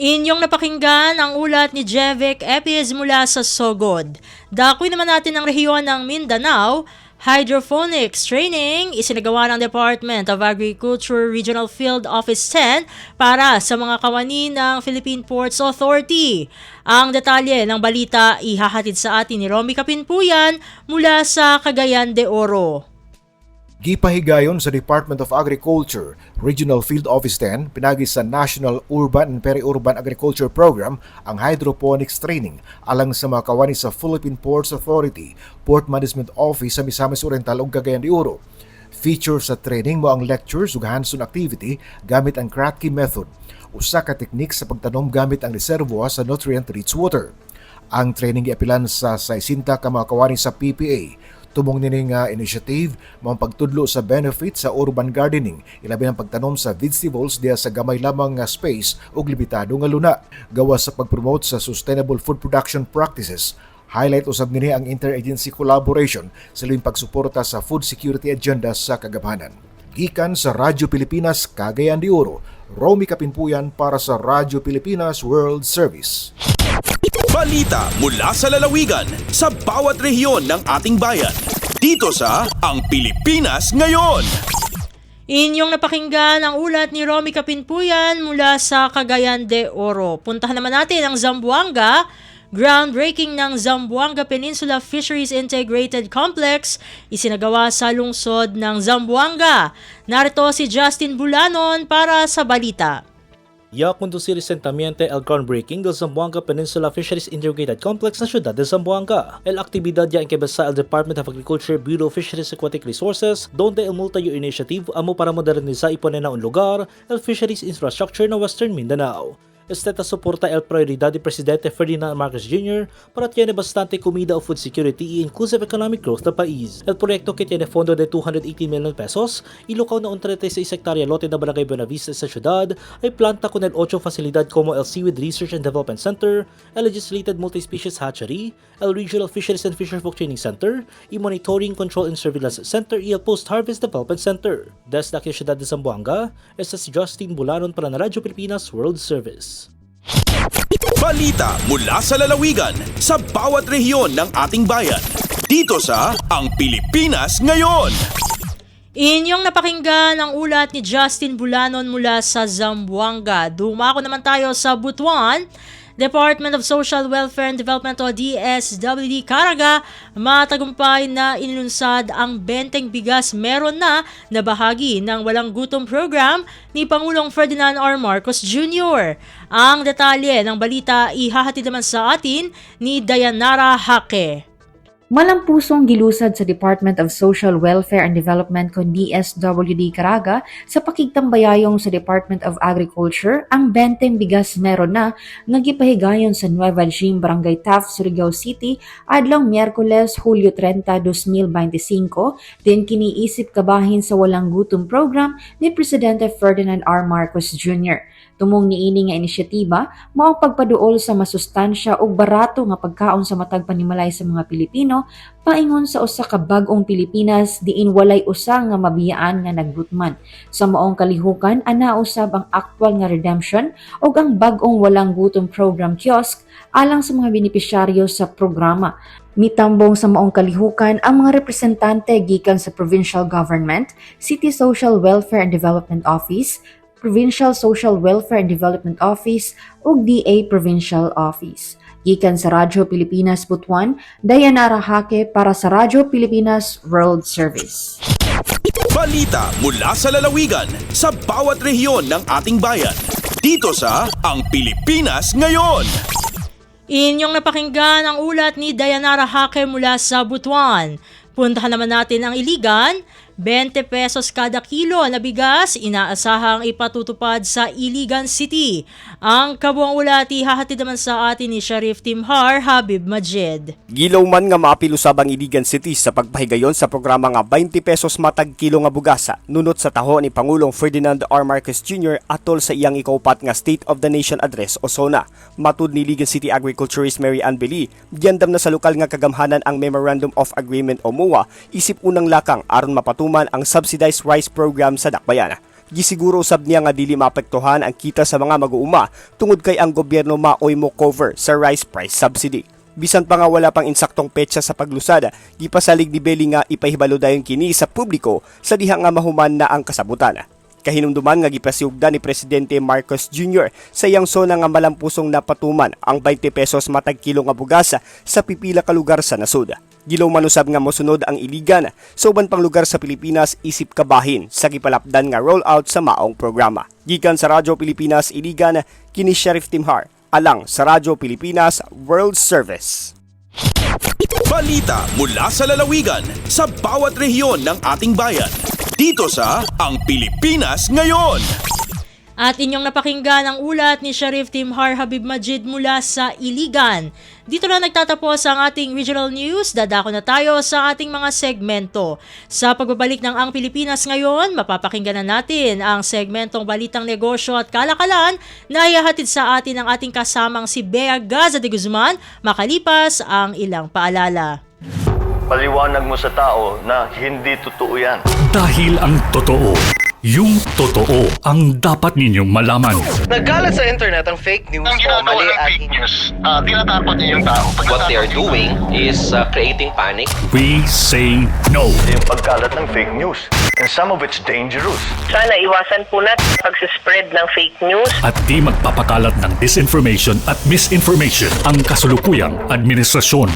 [SPEAKER 2] Inyong napakinggan ang ulat ni Jevic Epiz mula sa Sogod. Dakoy naman natin ang rehiyon ng Mindanao. Hydroponics training isinagawa ng Department of Agriculture Regional Field Office 10 para sa mga kawani ng Philippine Ports Authority. Ang detalye ng balita ihahatid sa atin ni Romy Kapinpuyan mula sa Cagayan de Oro.
[SPEAKER 5] Gipahigayon sa Department of Agriculture, Regional Field Office 10, pinagi sa National Urban and Peri-Urban Agriculture Program ang hydroponics training alang sa mga kawani sa Philippine Ports Authority, Port Management Office sa Misamis Oriental ug Cagayan de Oro. Feature sa training mo ang lectures ug hands-on activity gamit ang Kratky method, usa ka teknik sa pagtanom gamit ang reservoir sa nutrient-rich water. Ang training giapilan sa 60 ka mga kawani sa PPA. Tumong nining initiative mao pagtudlo sa benefit sa urban gardening, ilabi ang pagtanom sa vegetables diya sa gamay lamang nga space ug limitado nga luna. Gawas sa pagpromote sa sustainable food production practices. Highlight usab nini ang interagency collaboration sa labing pagsuporta sa food security agenda sa kagabanan. Gikan sa Radyo Pilipinas, Cagayan de Oro, Romy Kapinpuyan para sa Radyo Pilipinas World Service.
[SPEAKER 1] Balita mula sa lalawigan sa bawat rehiyon ng ating bayan. Dito sa Ang Pilipinas Ngayon.
[SPEAKER 2] Inyong napakinggan ang ulat ni Romy Kapinpuyan mula sa Cagayan de Oro. Puntahan naman natin ang Zamboanga. Groundbreaking ng Zamboanga Peninsula Fisheries Integrated Complex isinagawa sa lungsod ng Zamboanga. Narito si Justin Bulanon para sa balita.
[SPEAKER 23] Ya conducir recientemente el groundbreaking del Zamboanga Peninsula Fisheries Integrated Complex na ciudad de Zamboanga. El actividad ya encabeza el Department of Agriculture Bureau of Fisheries Aquatic Resources, donde el multi-year initiative amo para modernizar y poner na un lugar el fisheries infrastructure na Western Mindanao. Esta soporta el prioridad de Presidente Ferdinand Marcos Jr. para tiene bastante comida o food security y inclusive economic growth del país. El proyecto que tiene fondo de 280 million pesos y local na un 36 hectárea lote na Barangay Buenavista sa ciudad ay planta con el 8 facilidad como el Seaweed Research and Development Center, el Legislated Multi-Species Hatchery, el Regional Fisheries and Fisherfolk Training Center, y Monitoring, Control and Surveillance Center y el Post-Harvest Development Center. Desde la ciudad de Zamboanga, esta si Justin Bulanon para na Radyo Pilipinas World Service.
[SPEAKER 1] Balita mula sa lalawigan sa bawat rehiyon ng ating bayan. Dito sa Ang Pilipinas Ngayon.
[SPEAKER 2] Inyong napakinggan ang ulat ni Justin Bulanon mula sa Zamboanga. Dumako naman tayo sa Butuan. Department of Social Welfare and Development o DSWD Caraga, matagumpay na inilunsad ang benteng bigas meron na bahagi ng Walang Gutom program ni Pangulong Ferdinand R. Marcos Jr. Ang detalye ng balita ihahatid naman sa atin ni Dayanara Hake.
[SPEAKER 4] Malampusong gilusad sa Department of Social Welfare and Development kon DSWD Caraga sa pakigtambayayong sa Department of Agriculture ang 20 bigas meron na nga gipahigayon sa Nueva Ecija, Barangay Taft, Surigao City adlong Miyerkules, Hulyo 30, 2025 din kiniisip kabahin sa Walang Gutom program ni Presidente Ferdinand R. Marcos Jr. Tumong niini nga inisyatiba mao pagpaduol sa masustansya ug barato nga pagkaon sa matag panimalay sa mga Pilipino paingon sa usa ka bag-ong Pilipinas diin walay usa nga mabiyaan nga naggutman. Sa maong kalihukan ana usab ang aktwal nga redemption ug ang bag-ong Walang Gutom program kiosk alang sa mga benepisyaryo sa programa. Mitambong sa maong kalihukan ang mga representante gikan sa Provincial Government, City Social Welfare and Development Office, Provincial Social Welfare and Development Office ug DA Provincial Office. Gikan sa Radyo Pilipinas Butuan, Dayanara Hake para sa Radyo Pilipinas World Service.
[SPEAKER 1] Balita mula sa lalawigan sa bawat rehiyon ng ating bayan. Dito sa Ang Pilipinas Ngayon.
[SPEAKER 2] Inyong napakinggan ang ulat ni Dayanara Hake mula sa Butuan. Puntahan naman natin ang Iligan. 20 pesos kada kilo na bigas inaasahang ipatutupad sa Iligan City. Ang kabuang ulat ihahatid naman sa atin ni Sheriff Timhar Habib Majid.
[SPEAKER 6] Gilaw man nga maapilusab ang Iligan City sa pagpahigayon sa programa nga 20 pesos matag kilo nga bugasa nunot sa taho ni Pangulong Ferdinand R. Marcos Jr. atol sa iyang ikaupat nga State of the Nation Address o SONA. Matud ni Iligan City Agriculturist Mary Ann Beli, giyandam na sa lokal nga kagamhanan ang Memorandum of Agreement o MOA isip unang lakang aron mapatuman ang subsidized rice program sa Dakbayan. Gisiguro usab niya nga dili maapektuhan ang kita sa mga mag-uuma tungod kay ang gobyerno maoy mo cover sa rice price subsidy. Bisan pa nga wala pang insaktong petsa sa paglusada, gipasalig ni Beli nga ipahibalo dayon kini sa publiko sa diha nga mahuman na ang kasabutan. Kahinumduman nga gipasiugda ni Presidente Marcos Jr. sa iyang SONA nga malampusong napatuman ang 20 pesos matag kilo nga bugasa sa pipila ka lugar sa nasud. Gilaw manusab nga mosunod ang Iligan sa uban pang lugar sa Pilipinas isip kabahin sa gipalapdan nga rollout sa maong programa. Gikan sa Radyo Pilipinas Iligan, kini Sheriff Timhar, alang sa Radyo Pilipinas World Service.
[SPEAKER 1] Balita mula sa lalawigan sa bawat rehiyon ng ating bayan. Dito sa Ang Pilipinas Ngayon.
[SPEAKER 2] At inyong napakinggan ang ulat ni Sheriff Timhar Habib Majid mula sa Iligan. Dito na nagtatapos ang ating regional news. Dadako na tayo sa ating mga segmento. Sa pagbabalik ng Ang Pilipinas Ngayon, mapapakinggan na natin ang segmentong Balitang Negosyo at Kalakalan na ihahatid sa atin ng ating kasamang si Bea Gaza de Guzman makalipas ang ilang paalala.
[SPEAKER 7] Paliwanag mo sa tao na hindi totoo yan.
[SPEAKER 19] Dahil ang totoo, yung totoo ang dapat ninyong malaman.
[SPEAKER 24] Nagkalat sa internet ang fake news o mali at fake news. Tinatakot niyo yung tao.
[SPEAKER 25] What they are doing is creating panic.
[SPEAKER 19] We say no.
[SPEAKER 7] Yung pagkalat ng fake news. And some of it's dangerous.
[SPEAKER 26] Sana iwasan po natin pag-spread ng fake news.
[SPEAKER 19] At di magpapakalat ng disinformation at misinformation ang kasulukuyang administrasyon.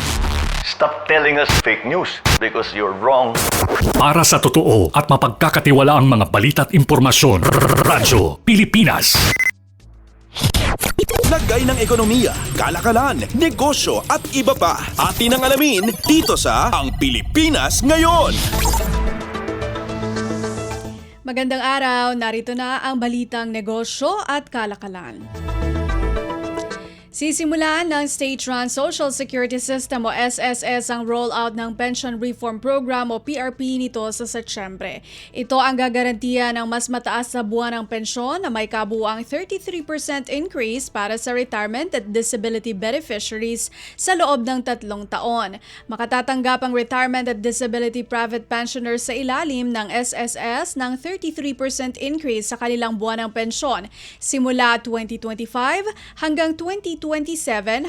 [SPEAKER 7] Stop telling us fake news because you're wrong.
[SPEAKER 19] Para sa totoo at mapagkakatiwalaang mga balita at impormasyon, Radyo Pilipinas.
[SPEAKER 1] Lagay ng ekonomiya, kalakalan, negosyo at iba pa. Atin ang alamin dito sa Ang Pilipinas Ngayon.
[SPEAKER 27] Magandang araw, narito na ang balitang negosyo at kalakalan. Sisimulan ng State-Run Social Security System o SSS ang rollout ng Pension Reform Program o PRP nito sa Setyembre. Ito ang gagarantiya ng mas mataas na buwan ng pensyon na may kabuuang 33% increase para sa retirement at disability beneficiaries sa loob ng 3 taon. Makatatanggap ang retirement at disability private pensioners sa ilalim ng SSS ng 33% increase sa kanilang buwan ng pensyon simula 2025 hanggang 2027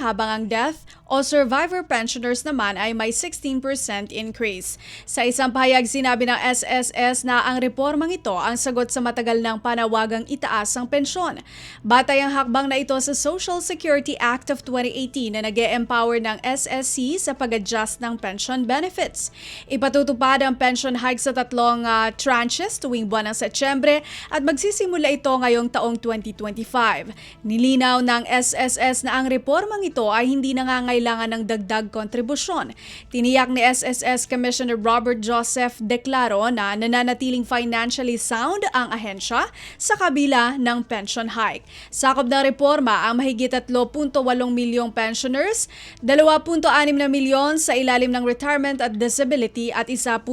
[SPEAKER 27] habang ang death o survivor pensioners naman ay may 16% increase. Sa isang pahayag sinabi ng SSS na ang reformang ito ang sagot sa matagal ng panawagang itaas ang pensyon. Batay ang hakbang na ito sa Social Security Act of 2018 na nag-e-empower ng SSC sa pag-adjust ng pension benefits. Ipatutupad ang pension hike sa 3 tranches tuwing buwan ng Setyembre at magsisimula ito ngayong taong 2025. Nilinaw ng SSS na ang reformang ito ay hindi nangangailangan ng dagdag kontribusyon. Tiniyak ni SSS Commissioner Robert Joseph Declaro na nananatiling financially sound ang ahensya sa kabila ng pension hike. Sakop ng reforma ang mahigit 3.8 milyong pensioners, 2.6 na milyon sa ilalim ng retirement at disability at 1.2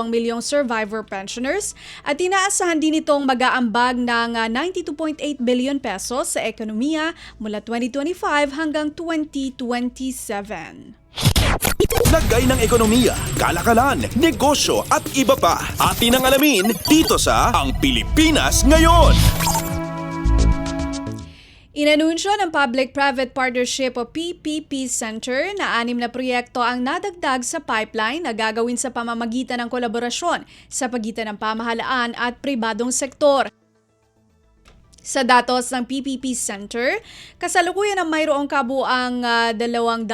[SPEAKER 27] milyong survivor pensioners at inaasahan din itong mag-aambag ng 92.8 billion pesos sa ekonomiya mula 2025 hanggang 2027.
[SPEAKER 1] Lagay ng ekonomiya, kalakalan, negosyo at iba pa. Atin ang alamin dito sa Ang Pilipinas Ngayon.
[SPEAKER 27] Inanunsyo ng Public-Private Partnership o PPP Center na 6 na proyekto ang nadagdag sa pipeline na gagawin sa pamamagitan ng kolaborasyon sa pagitan ng pamahalaan at pribadong sektor. Sa datos ng PPP Center, kasalukuyan ang mayroong kabuang 230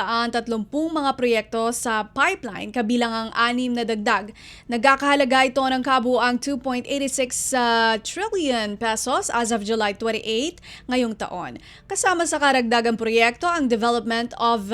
[SPEAKER 27] mga proyekto sa pipeline kabilang ang 6 na dagdag. Nagkakahalaga ito ng kabuang 2.86 trillion pesos as of July 28 ngayong taon. Kasama sa karagdagang proyekto ang development of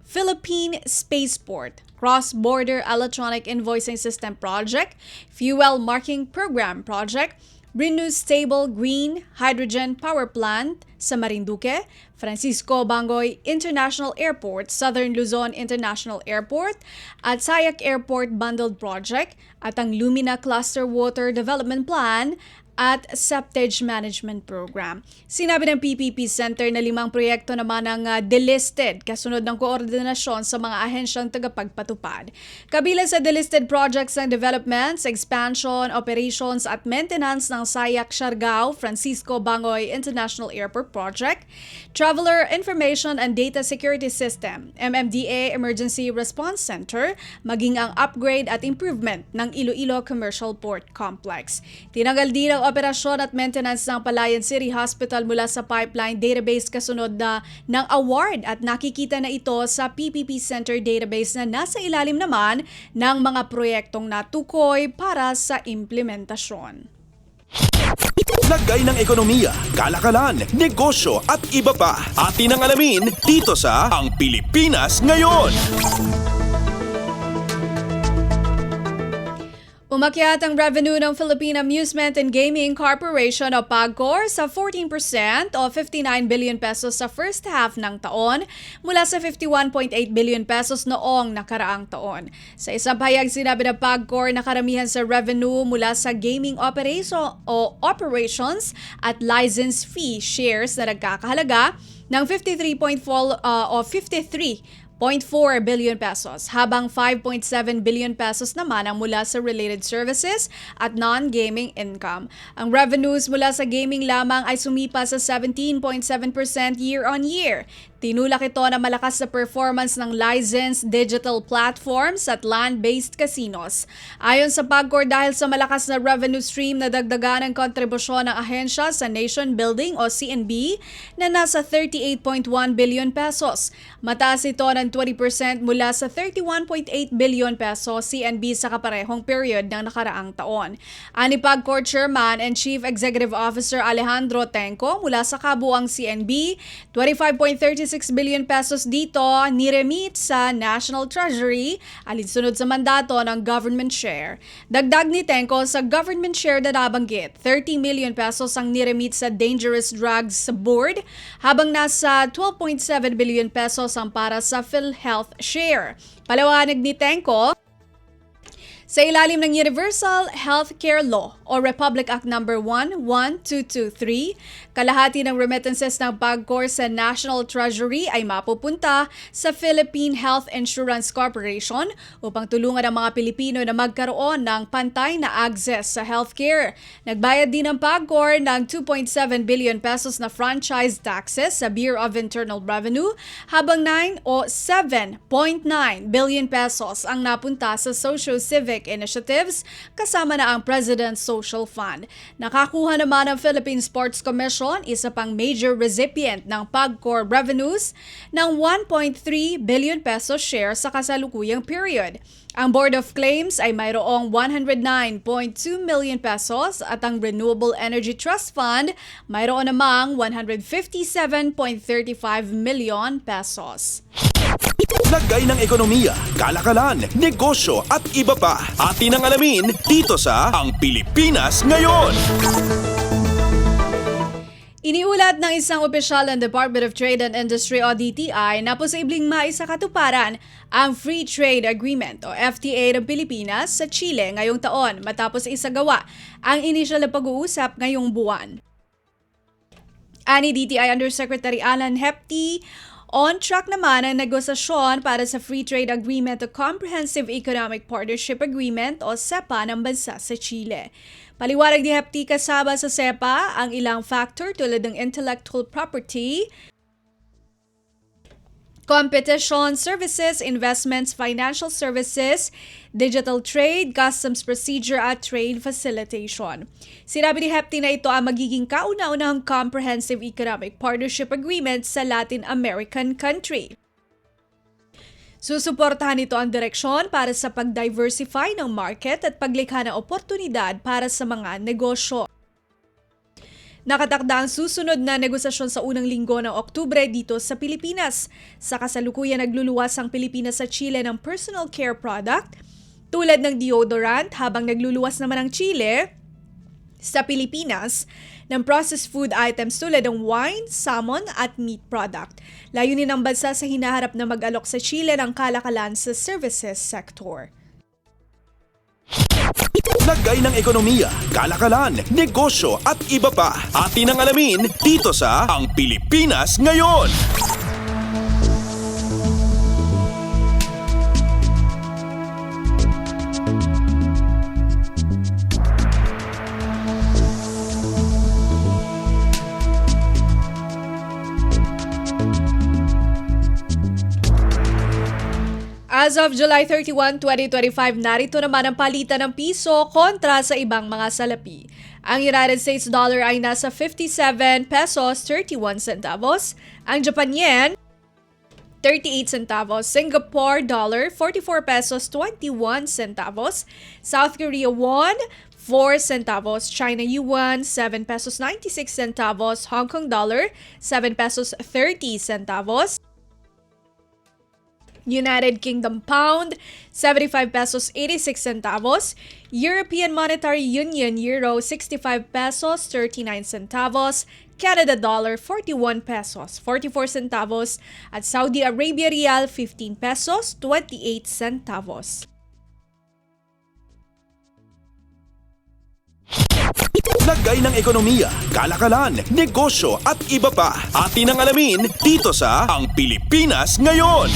[SPEAKER 27] Philippine Spaceport, Cross-Border Electronic Invoicing System Project, Fuel Marking Program Project, Renew Stable Green Hydrogen Power Plant sa Marinduque, Francisco Bangoy International Airport, Southern Luzon International Airport, at Sayac Airport Bundled Project, at ang Lumina Cluster Water Development Plan at Septage Management Program. Sinabi ng PPP Center na 5 proyekto naman ang delisted kasunod ng koordinasyon sa mga ahensyang tagapagpatupad. Kabilang sa delisted projects ng developments, expansion, operations at maintenance ng Sayac Siargao Francisco Bangoy International Airport Project, Traveler Information and Data Security System, MMDA Emergency Response Center, maging ang upgrade at improvement ng Iloilo Commercial Port Complex. Tinanggal din ang operasyon at maintenance ng Palayan City Hospital mula sa pipeline database kasunod ng award at nakikita na ito sa PPP Center database na nasa ilalim naman ng mga proyektong natukoy para sa implementasyon.
[SPEAKER 1] Lagay ng ekonomiya, kalakalan, negosyo at iba pa. Atin ang alamin dito sa Ang Pilipinas Ngayon.
[SPEAKER 27] Umakyat ang revenue ng Philippine Amusement and Gaming Corporation o PAGCOR sa 14% o 59 billion pesos sa first half ng taon mula sa 51.8 billion pesos noong nakaraang taon. Sa isang pahayag sinabi ng PAGCOR na karamihan sa revenue mula sa gaming operation o operations at license fee shares na nagkakahalaga ng 53.4 billion pesos, habang 5.7 billion pesos naman ang mula sa related services at non-gaming income. Ang revenues mula sa gaming lamang ay sumipa sa 17.7% year-on-year. Tinulak ito na malakas na performance ng licensed digital platforms at land-based casinos. Ayon sa PAGCOR, dahil sa malakas na revenue stream na dagdagan ang kontribusyon ng ahensya sa Nation Building o CNB na nasa 38.1 billion pesos. Mataas ito ng 20% mula sa 31.8 billion pesos CNB sa kaparehong period ng nakaraang taon. Ani PAGCOR Chairman and Chief Executive Officer Alejandro Tenco, mula sa kabuang CNB, 25.36 billion pesos dito niremit sa National Treasury alinsunod sa mandato ng government share. Dagdag ni Tenco sa government share na nabanggit, 30 million pesos ang niremit sa Dangerous Drugs Board habang nasa 12.7 billion pesos ang para sa PhilHealth share. Paliwanag ni Tenco, sa ilalim ng Universal Healthcare Law o Republic Act No. 11223, kalahati ng remittances ng PAGCOR sa National Treasury ay mapupunta sa Philippine Health Insurance Corporation upang tulungan ang mga Pilipino na magkaroon ng pantay na access sa healthcare. Nagbayad din ng PAGCOR ng 2.7 billion pesos na franchise taxes sa Bureau of Internal Revenue habang 7.9 billion pesos ang napunta sa socio-civic initiatives kasama na ang President's Social Social Fund. Nakakuha naman ang Philippine Sports Commission, isa pang major recipient ng PAGCOR revenues, ng 1.3 billion pesos share sa kasalukuyang period. Ang Board of Claims ay mayroong 109.2 million pesos at ang Renewable Energy Trust Fund mayroon namang 157.35 million pesos.
[SPEAKER 1] Lagay ng ekonomiya, kalakalan, negosyo at iba pa. Atin ang alamin dito sa Ang Pilipinas Ngayon.
[SPEAKER 27] Iniulat ng isang opisyal ng Department of Trade and Industry o DTI na posibleng maisakatuparan ang Free Trade Agreement o FTA ng Pilipinas sa Chile ngayong taon matapos isagawa ang inisyal na pag-uusap ngayong buwan. Ani DTI Undersecretary Alan Hepty, on track naman ang negosasyon para sa Free Trade Agreement o Comprehensive Economic Partnership Agreement o CEPA ng bansa sa Chile. Paliwanag ni Hepty, kasama sa CEPA ang ilang factor tulad ng intellectual property, competition services, investments, financial services, digital trade, customs procedure at trade facilitation. Sinabi ni Hepty na ito ang magiging kauna-unahang comprehensive economic partnership agreement sa Latin American country. Susuportahan nito ang direksyon para sa pag-diversify ng market at paglikha ng oportunidad para sa mga negosyo. Nakatakda ang susunod na negosasyon sa unang linggo ng Oktubre dito sa Pilipinas. Sa kasalukuyan nagluluwas ang Pilipinas sa Chile ng personal care product tulad ng deodorant, habang nagluluwas naman ang Chile sa Pilipinas ng processed food items tulad ng wine, salmon at meat product. Layunin ng bansa sa hinaharap na mag-alok sa Chile ng kalakalan sa services sector.
[SPEAKER 1] Lagay ng ekonomiya, kalakalan, negosyo at iba pa. Atin ang alamin dito sa Ang Pilipinas Ngayon.
[SPEAKER 27] As of July 31, 2025, narito naman ang palitan ng piso kontra sa ibang mga salapi. Ang United States dollar ay nasa 57 pesos 31 centavos, ang Japan yen 38 centavos, Singapore dollar 44 pesos 21 centavos, South Korea won 4 centavos, China yuan 7 pesos 96 centavos, Hong Kong dollar 7 pesos 30 centavos, United Kingdom pound 75 pesos 86 centavos, European Monetary Union euro 65 pesos 39 centavos, Canada dollar 41 pesos 44 centavos at Saudi Arabia rial 15 pesos 28 centavos.
[SPEAKER 1] Lagay ng ekonomiya, kalakalan, negosyo at iba pa. Atin ang alamin dito sa Ang Pilipinas Ngayon.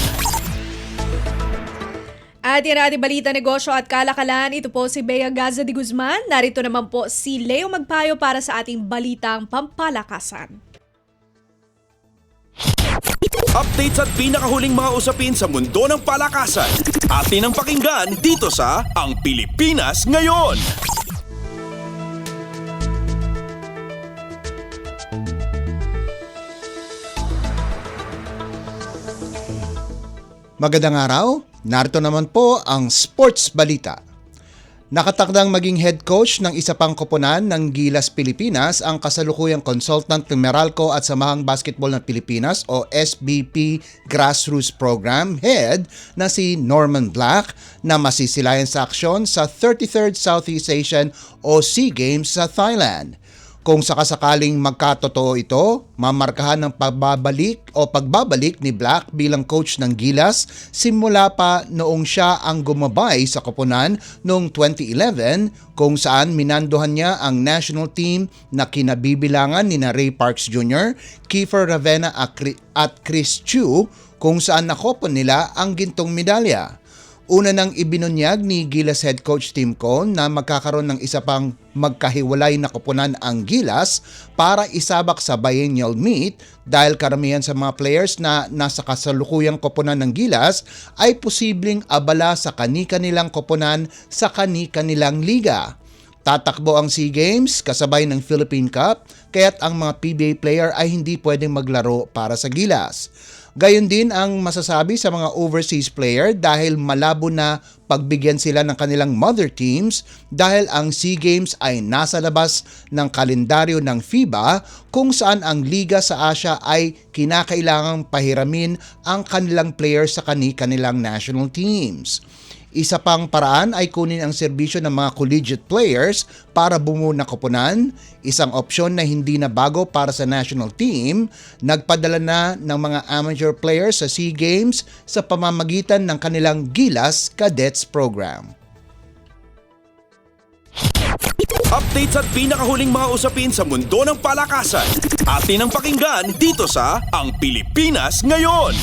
[SPEAKER 27] At yan ang ating balita, negosyo at kalakalan. Ito po si Bea Gaza de Guzman. Narito naman po si Leo Magpayo para sa ating balitang pampalakasan.
[SPEAKER 1] Updates at pinakahuling mga usapin sa mundo ng palakasan. Atin ang pakinggan dito sa Ang Pilipinas Ngayon.
[SPEAKER 8] Magandang araw, narito naman po ang Sports Balita. Nakatakdang maging head coach ng isa pang koponan ng Gilas Pilipinas ang kasalukuyang consultant ng Meralco at Samahang Basketball ng Pilipinas o SBP Grassroots Program head na si Norman Black na masisilayan sa aksyon sa 33rd Southeast Asian o SEA Games sa Thailand. Kung sakasakaling magkatotoo ito, mamarkahan ng pagbabalik ni Black bilang coach ng Gilas simula pa noong siya ang gumabay sa koponan noong 2011 kung saan minandohan niya ang national team na kinabibilangan ni Ray Parks Jr., Kiefer Ravena at Chris Chu kung saan nakopon nila ang gintong medalya. Una nang ibinunyag ni Gilas head coach Tim Cone na magkakaroon ng isa pang magkahiwalay na koponan ang Gilas para isabak sa biennial meet dahil karamihan sa mga players na nasa kasalukuyang koponan ng Gilas ay posibleng abala sa kani-kanilang koponan sa kani-kanilang liga. Tatakbo ang SEA Games kasabay ng Philippine Cup, kaya't ang mga PBA player ay hindi pwedeng maglaro para sa Gilas. Gayon din ang masasabi sa mga overseas player dahil malabo na pagbigyan sila ng kanilang mother teams dahil ang SEA Games ay nasa labas ng kalendaryo ng FIBA kung saan ang liga sa Asia ay kinakailangang pahiramin ang kanilang players sa kanilang national teams. Isa pang paraan ay kunin ang serbisyo ng mga collegiate players para bumuo ng koponan, isang opsyon na hindi na bago para sa national team. Nagpadala na ng mga amateur players sa SEA Games sa pamamagitan ng kanilang Gilas Cadets Program.
[SPEAKER 1] Updates at pinakahuling mga usapin sa mundo ng palakasan. Atin ang pakinggan dito sa Ang Pilipinas Ngayon.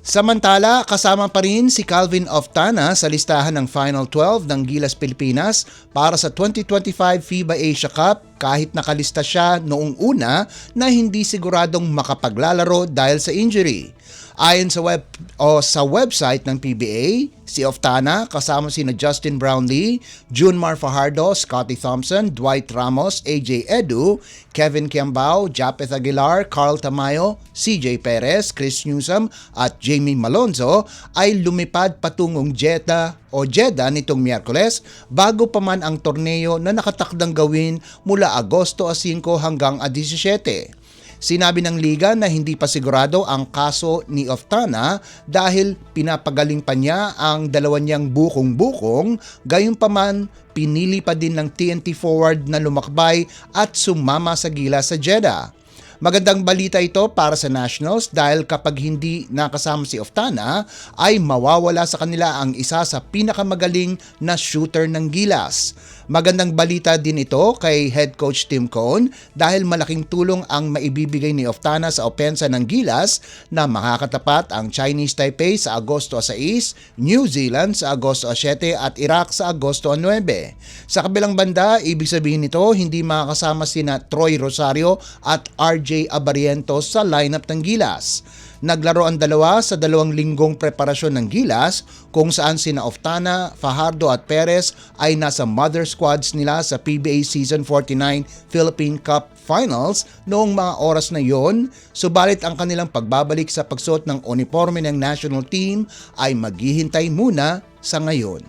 [SPEAKER 8] Samantala, kasama pa rin si Calvin Oftana sa listahan ng Final 12 ng Gilas Pilipinas para sa 2025 FIBA Asia Cup kahit nakalista siya noong una na hindi siguradong makapaglalaro dahil sa injury. Ayon sa website ng PBA, si Oftana kasama sina Justin Brownlee, Junmar Fajardo, Scotty Thompson, Dwight Ramos, AJ Edu, Kevin Kiambao, Japeth Aguilar, Carl Tamayo, CJ Perez, Chris Newsom at Jamie Malonzo ay lumipad patungong Jeddah nitong Miyerkules bago pa man ang torneo na nakatakdang gawin mula Agosto 5 hanggang 17. Sinabi ng liga na hindi pa sigurado ang kaso ni Oftana dahil pinapagaling pa niya ang dalawa niyang bukong-bukong, gayunpaman pinili pa din ng TNT forward na lumakbay at sumama sa Gilas sa Jeddah. Magandang balita ito para sa Nationals dahil kapag hindi nakasama si Oftana ay mawawala sa kanila ang isa sa pinakamagaling na shooter ng Gilas. Magandang balita din ito kay head coach Tim Cone dahil malaking tulong ang maibibigay ni Oftana sa opensa ng Gilas na makakatapat ang Chinese Taipei sa Agosto 6, New Zealand sa Agosto 7 at Iraq sa Agosto 9. Sa kabilang banda, ibig sabihin nito hindi makakasama sina Troy Rosario at RJ Abarientos sa lineup ng Gilas. Naglaro ang dalawa sa 2 linggong preparasyon ng Gilas kung saan sina Oftana, Fajardo at Perez ay nasa mother squads nila sa PBA Season 49 Philippine Cup Finals noong mga oras na yon, subalit ang kanilang pagbabalik sa pagsuot ng uniforme ng national team ay maghihintay muna sa ngayon.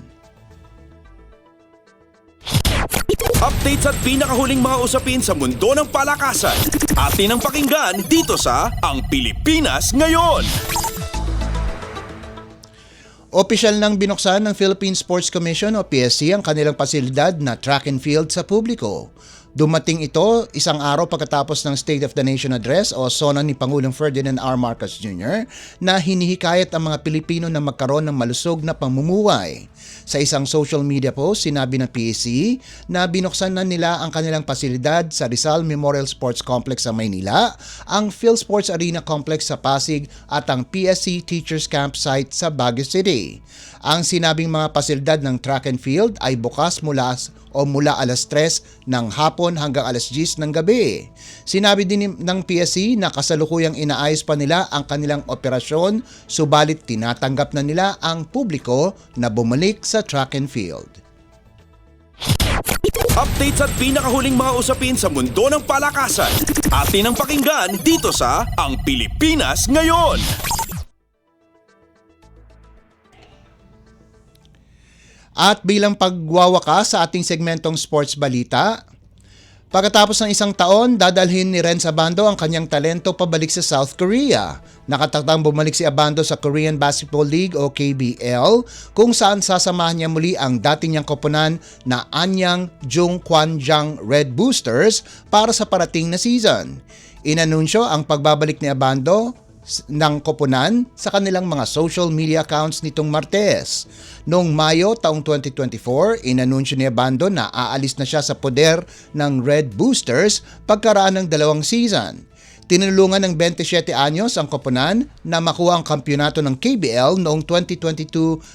[SPEAKER 1] Updates at pinakahuling mga usapin sa mundo ng palakasan. Atin ang pakinggan dito sa Ang Pilipinas Ngayon.
[SPEAKER 8] Opisyal nang binuksan ng Philippine Sports Commission o PSC ang kanilang pasilidad na track and field sa publiko. Dumating ito isang araw pagkatapos ng State of the Nation Address o SONA ni Pangulong Ferdinand R. Marcos Jr. na hinihikayat ang mga Pilipino na magkaroon ng malusog na pamumuhay. Sa isang social media post, sinabi ng PSC na binuksan na nila ang kanilang pasilidad sa Rizal Memorial Sports Complex sa Maynila, ang PhilSports Arena Complex sa Pasig at ang PSC Teachers Campsite sa Baguio City. Ang sinabing mga pasilidad ng track and field ay bukas mula alas 3 ng hapon hanggang alas 10 ng gabi. Sinabi din ng PSC na kasalukuyang inaayos pa nila ang kanilang operasyon, subalit tinatanggap na nila ang publiko na bumalik sa track and field.
[SPEAKER 1] Updates at pinakahuling mga usapin sa mundo ng palakasan. Atin ang pakinggan dito sa Ang Pilipinas Ngayon.
[SPEAKER 8] At bilang pagwawakas sa ating segmentong sports balita, pagkatapos ng isang taon, dadalhin ni Renz Abando ang kanyang talento pabalik sa South Korea. Nakatakdang bumalik si Abando sa Korean Basketball League o KBL kung saan sasamahan niya muli ang dati niyang koponan na Anyang Jungkwanjang Red Boosters para sa parating na season. Inanunsyo ang pagbabalik ni Abando ng koponan sa kanilang mga social media accounts nitong Martes. Noong Mayo taong 2024, inanunsyo ni Abando na aalis na siya sa poder ng Red Boosters pagkaraan ng 2 season. Tinulungan ng 27 anyos ang koponan na makuha ang kampyonato ng KBL noong 2022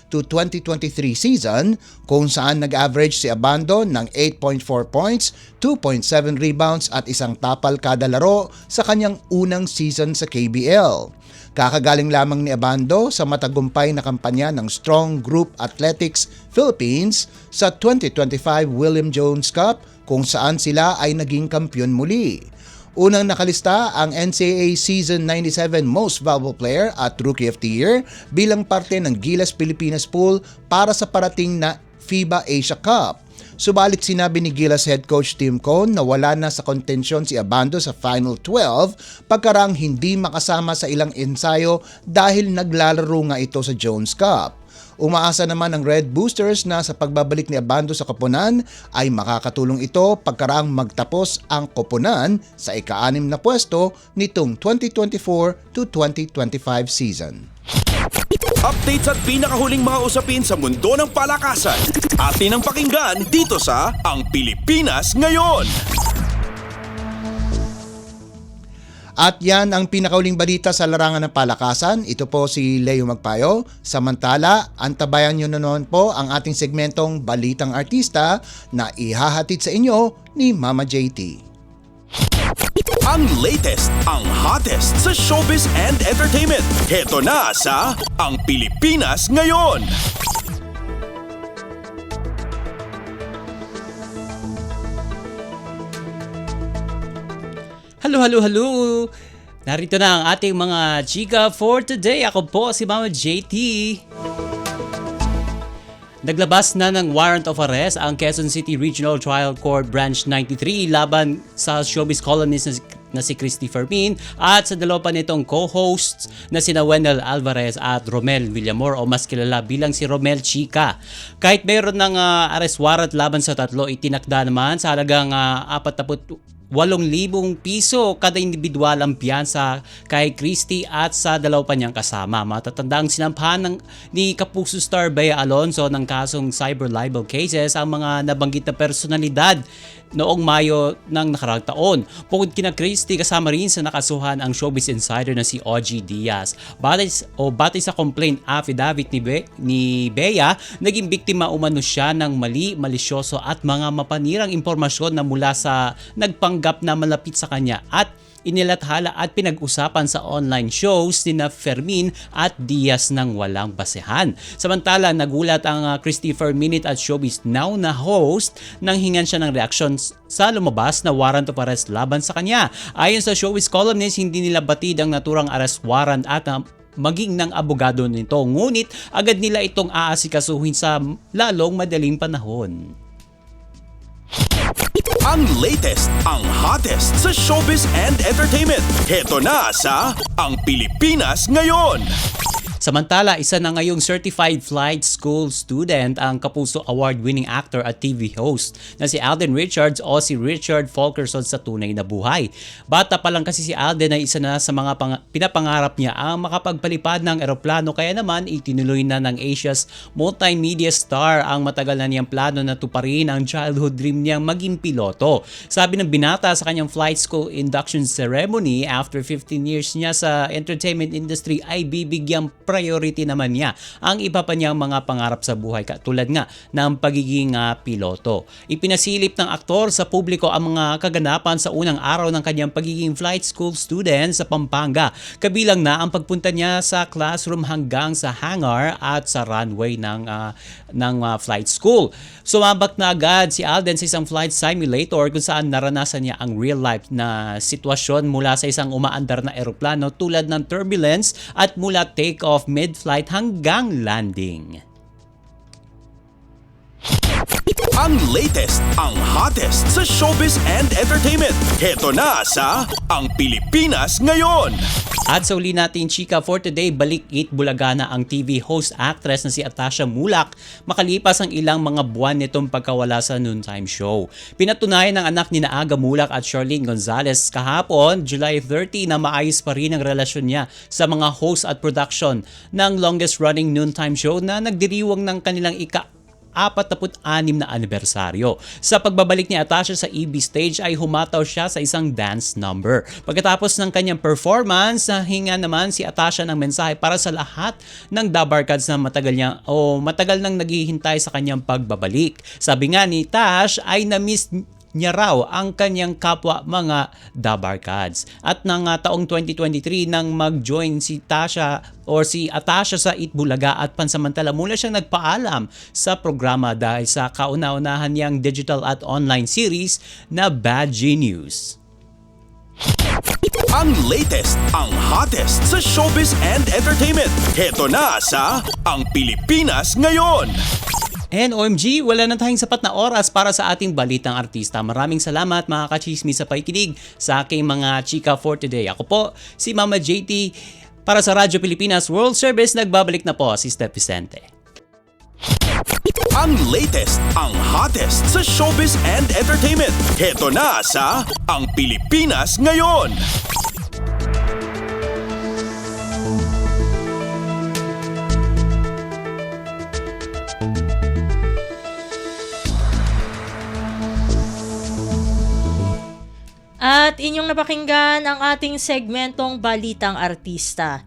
[SPEAKER 8] to 2023 season kung saan nag-average si Abando ng 8.4 points, 2.7 rebounds at isang tapal kada laro sa kanyang unang season sa KBL. Kakagaling lamang ni Abando sa matagumpay na kampanya ng Strong Group Athletics Philippines sa 2025 William Jones Cup kung saan sila ay naging kampyon muli. Unang nakalista ang NCAA Season 97 Most Valuable Player at Rookie of the Year bilang parte ng Gilas Pilipinas pool para sa parating na FIBA Asia Cup. Subalit sinabi ni Gilas head coach Tim Cone na wala na sa kontensyon si Abando sa Final 12 pagkarang hindi makasama sa ilang ensayo dahil naglalaro nga ito sa Jones Cup. Umaasa naman ang Red Boosters na sa pagbabalik ni Abando sa koponan ay makakatulong ito pagkaraang magtapos ang koponan sa ika-6 na pwesto nitong 2024 to 2025 season.
[SPEAKER 1] Updates at pinakahuling mga usapin sa mundo ng palakasan. Atin ang pakinggan dito sa Ang Pilipinas Ngayon.
[SPEAKER 8] At yan ang pinakauling balita sa larangan ng palakasan. Ito po si Leo Magpayo. Samantala, antabayan nyo na noon po ang ating segmentong Balitang Artista na ihahatid sa inyo ni Mama JT.
[SPEAKER 1] Ang latest, ang hottest sa showbiz and entertainment. Heto na sa Ang Pilipinas Ngayon.
[SPEAKER 9] Hello! Narito na ang ating mga chika for today. Ako po si Mama JT. Naglabas na ng warrant of arrest ang Quezon City Regional Trial Court Branch 93 laban sa showbiz columnist na si Christy Fermin at sa dalawa pa nitong co-hosts na sina Wendell Alvarez at Romel Villamor o mas kilala bilang si Romel Chica. Kahit mayroon ng arrest warrant laban sa tatlo, itinakda naman sa halagang 8,000 piso kada individual ang piyansa kay Christy at sa dalawa pa niyang kasama. Matatandang sinampahan ni Kapuso Star Bea Alonzo ng kasong cyber libel cases ang mga nabanggit na personalidad noong Mayo ng nakaraang taon. Bukod kina Christy, kasama rin sa nakasuhan ang showbiz insider na si OG Diaz. Batay sa complaint affidavit ni Bea, naging biktima umano siya ng mali, malisyoso at mga mapanirang impormasyon na mula sa nagpanggap na malapit sa kanya at inilathala at pinag-usapan sa online shows ni Fermin at Diaz ng walang basehan. Samantala, nagulat ang Christy Fermin at Showbiz Now na host nang hingan siya ng reaksyon sa lumabas na warrant of arrest laban sa kanya. Ayon sa showbiz columnist, hindi nila batid ang naturang arrest warrant at maging ng abogado nito. Ngunit agad nila itong aasikasuhin sa lalong madaling panahon.
[SPEAKER 1] Ang latest, ang hottest sa showbiz and entertainment. Heto na sa Ang Pilipinas Ngayon.
[SPEAKER 9] Samantala, isa na ngayong certified flight school student ang Kapuso Award-winning actor at TV host na si Alden Richards o si Richard Fulkerson sa tunay na buhay. Bata pa lang kasi si Alden ay isa na sa mga pinapangarap niya ang makapagpalipad ng eroplano, kaya naman itinuloy na ng Asia's multimedia star ang matagal na niyang plano na tuparin ang childhood dream niyang maging piloto. Sabi ng binata sa kanyang flight school induction ceremony, after 15 years niya sa entertainment industry ay bibigyang priority naman niya ang iba pa niyang mga pangarap sa buhay katulad nga ng pagiging piloto. Ipinasilip ng aktor sa publiko ang mga kaganapan sa unang araw ng kanyang pagiging flight school student sa Pampanga. Kabilang na ang pagpunta niya sa classroom hanggang sa hangar at sa runway ng flight school. Sumabak na agad si Alden sa isang flight simulator kung saan naranasan niya ang real life na sitwasyon mula sa isang umaandar na eroplano tulad ng turbulence at mula take-off mid-flight hanggang landing.
[SPEAKER 1] Ang latest, ang hottest sa showbiz and entertainment. Heto na sa Ang Pilipinas Ngayon.
[SPEAKER 9] At sa uli natin chika for today, balik it Bulaga na ang TV host actress na si Atasha Mulak makalipas ang ilang mga buwan nitong pagkawala sa noontime show. Pinatunayan ng anak ni Aga Mulak at Charlene Gonzalez kahapon, July 30, na maayos pa rin ang relasyon niya sa mga host at production ng longest running noontime show na nagdiriwang ng kanilang 46 na anibersaryo. Sa pagbabalik ni Atasha sa EB stage ay humataw siya sa isang dance number. Pagkatapos ng kanyang performance, hinga naman si Atasha ng mensahe para sa lahat ng Dabarkads na matagal nang naghihintay sa kanyang pagbabalik. Sabi nga ni Tash ay na-miss niya raw ang kanyang kapwa mga Dabarkads. At ng taong 2023 nang mag-join si Atasha sa Itbulaga at pansamantala mula siyang nagpaalam sa programa dahil sa kauna-unahan niyang digital at online series na Bad Genius.
[SPEAKER 1] Ang latest, ang hottest sa showbiz and entertainment. Heto na sa Ang Pilipinas Ngayon.
[SPEAKER 9] And OMG, wala na tayong sapat na oras para sa ating balitang artista. Maraming salamat mga kachismis sa pakikinig sa aking mga chika for today. Ako po, si Mama JT para sa Radyo Pilipinas World Service. Nagbabalik na po si Steph Vicente.
[SPEAKER 1] Ang latest, ang hottest sa showbiz and entertainment. Heto na sa Ang Pilipinas Ngayon.
[SPEAKER 2] At inyong napakinggan ang ating segmentong Balitang Artista.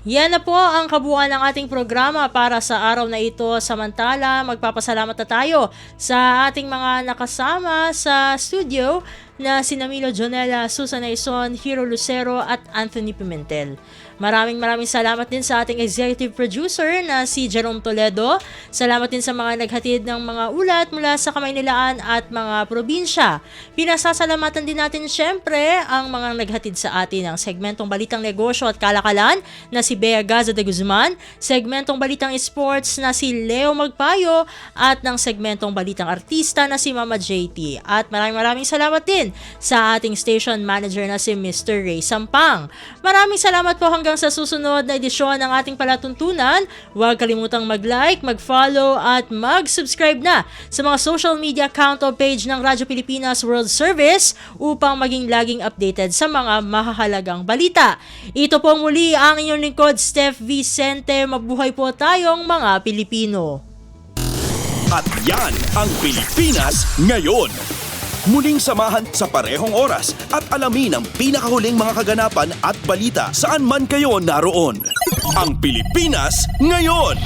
[SPEAKER 2] Yan na po ang kabuuan ng ating programa para sa araw na ito. Samantala, magpapasalamat na tayo sa ating mga nakasama sa studio na sina Milo Jonella, Susan Aison, Hiro Lucero at Anthony Pimentel. Maraming salamat din sa ating executive producer na si Jerome Toledo. Salamat din sa mga naghatid ng mga ulat mula sa Kamaynilaan at mga probinsya. Pinasasalamatan din natin syempre ang mga naghatid sa atin ng segmentong Balitang Negosyo at Kalakalan na si Bea Gaza de Guzman, segmentong Balitang Sports na si Leo Magpayo at ng segmentong Balitang Artista na si Mama JT. At maraming salamat din sa ating station manager na si Mr. Ray Sampang. Maraming salamat po hanggang sa susunod na edisyon ng ating palatuntunan. Huwag kalimutang mag-like, mag-follow at mag-subscribe na sa mga social media account o page ng Radyo Pilipinas World Service upang maging laging updated sa mga mahahalagang balita. Ito po muli ang inyong lingkod, Steph Vicente. Mabuhay po tayong mga Pilipino.
[SPEAKER 1] At yan ang Pilipinas Ngayon. Muling samahan sa parehong oras at alamin ang pinakahuling mga kaganapan at balita saan man kayo naroon. Ang Pilipinas Ngayon.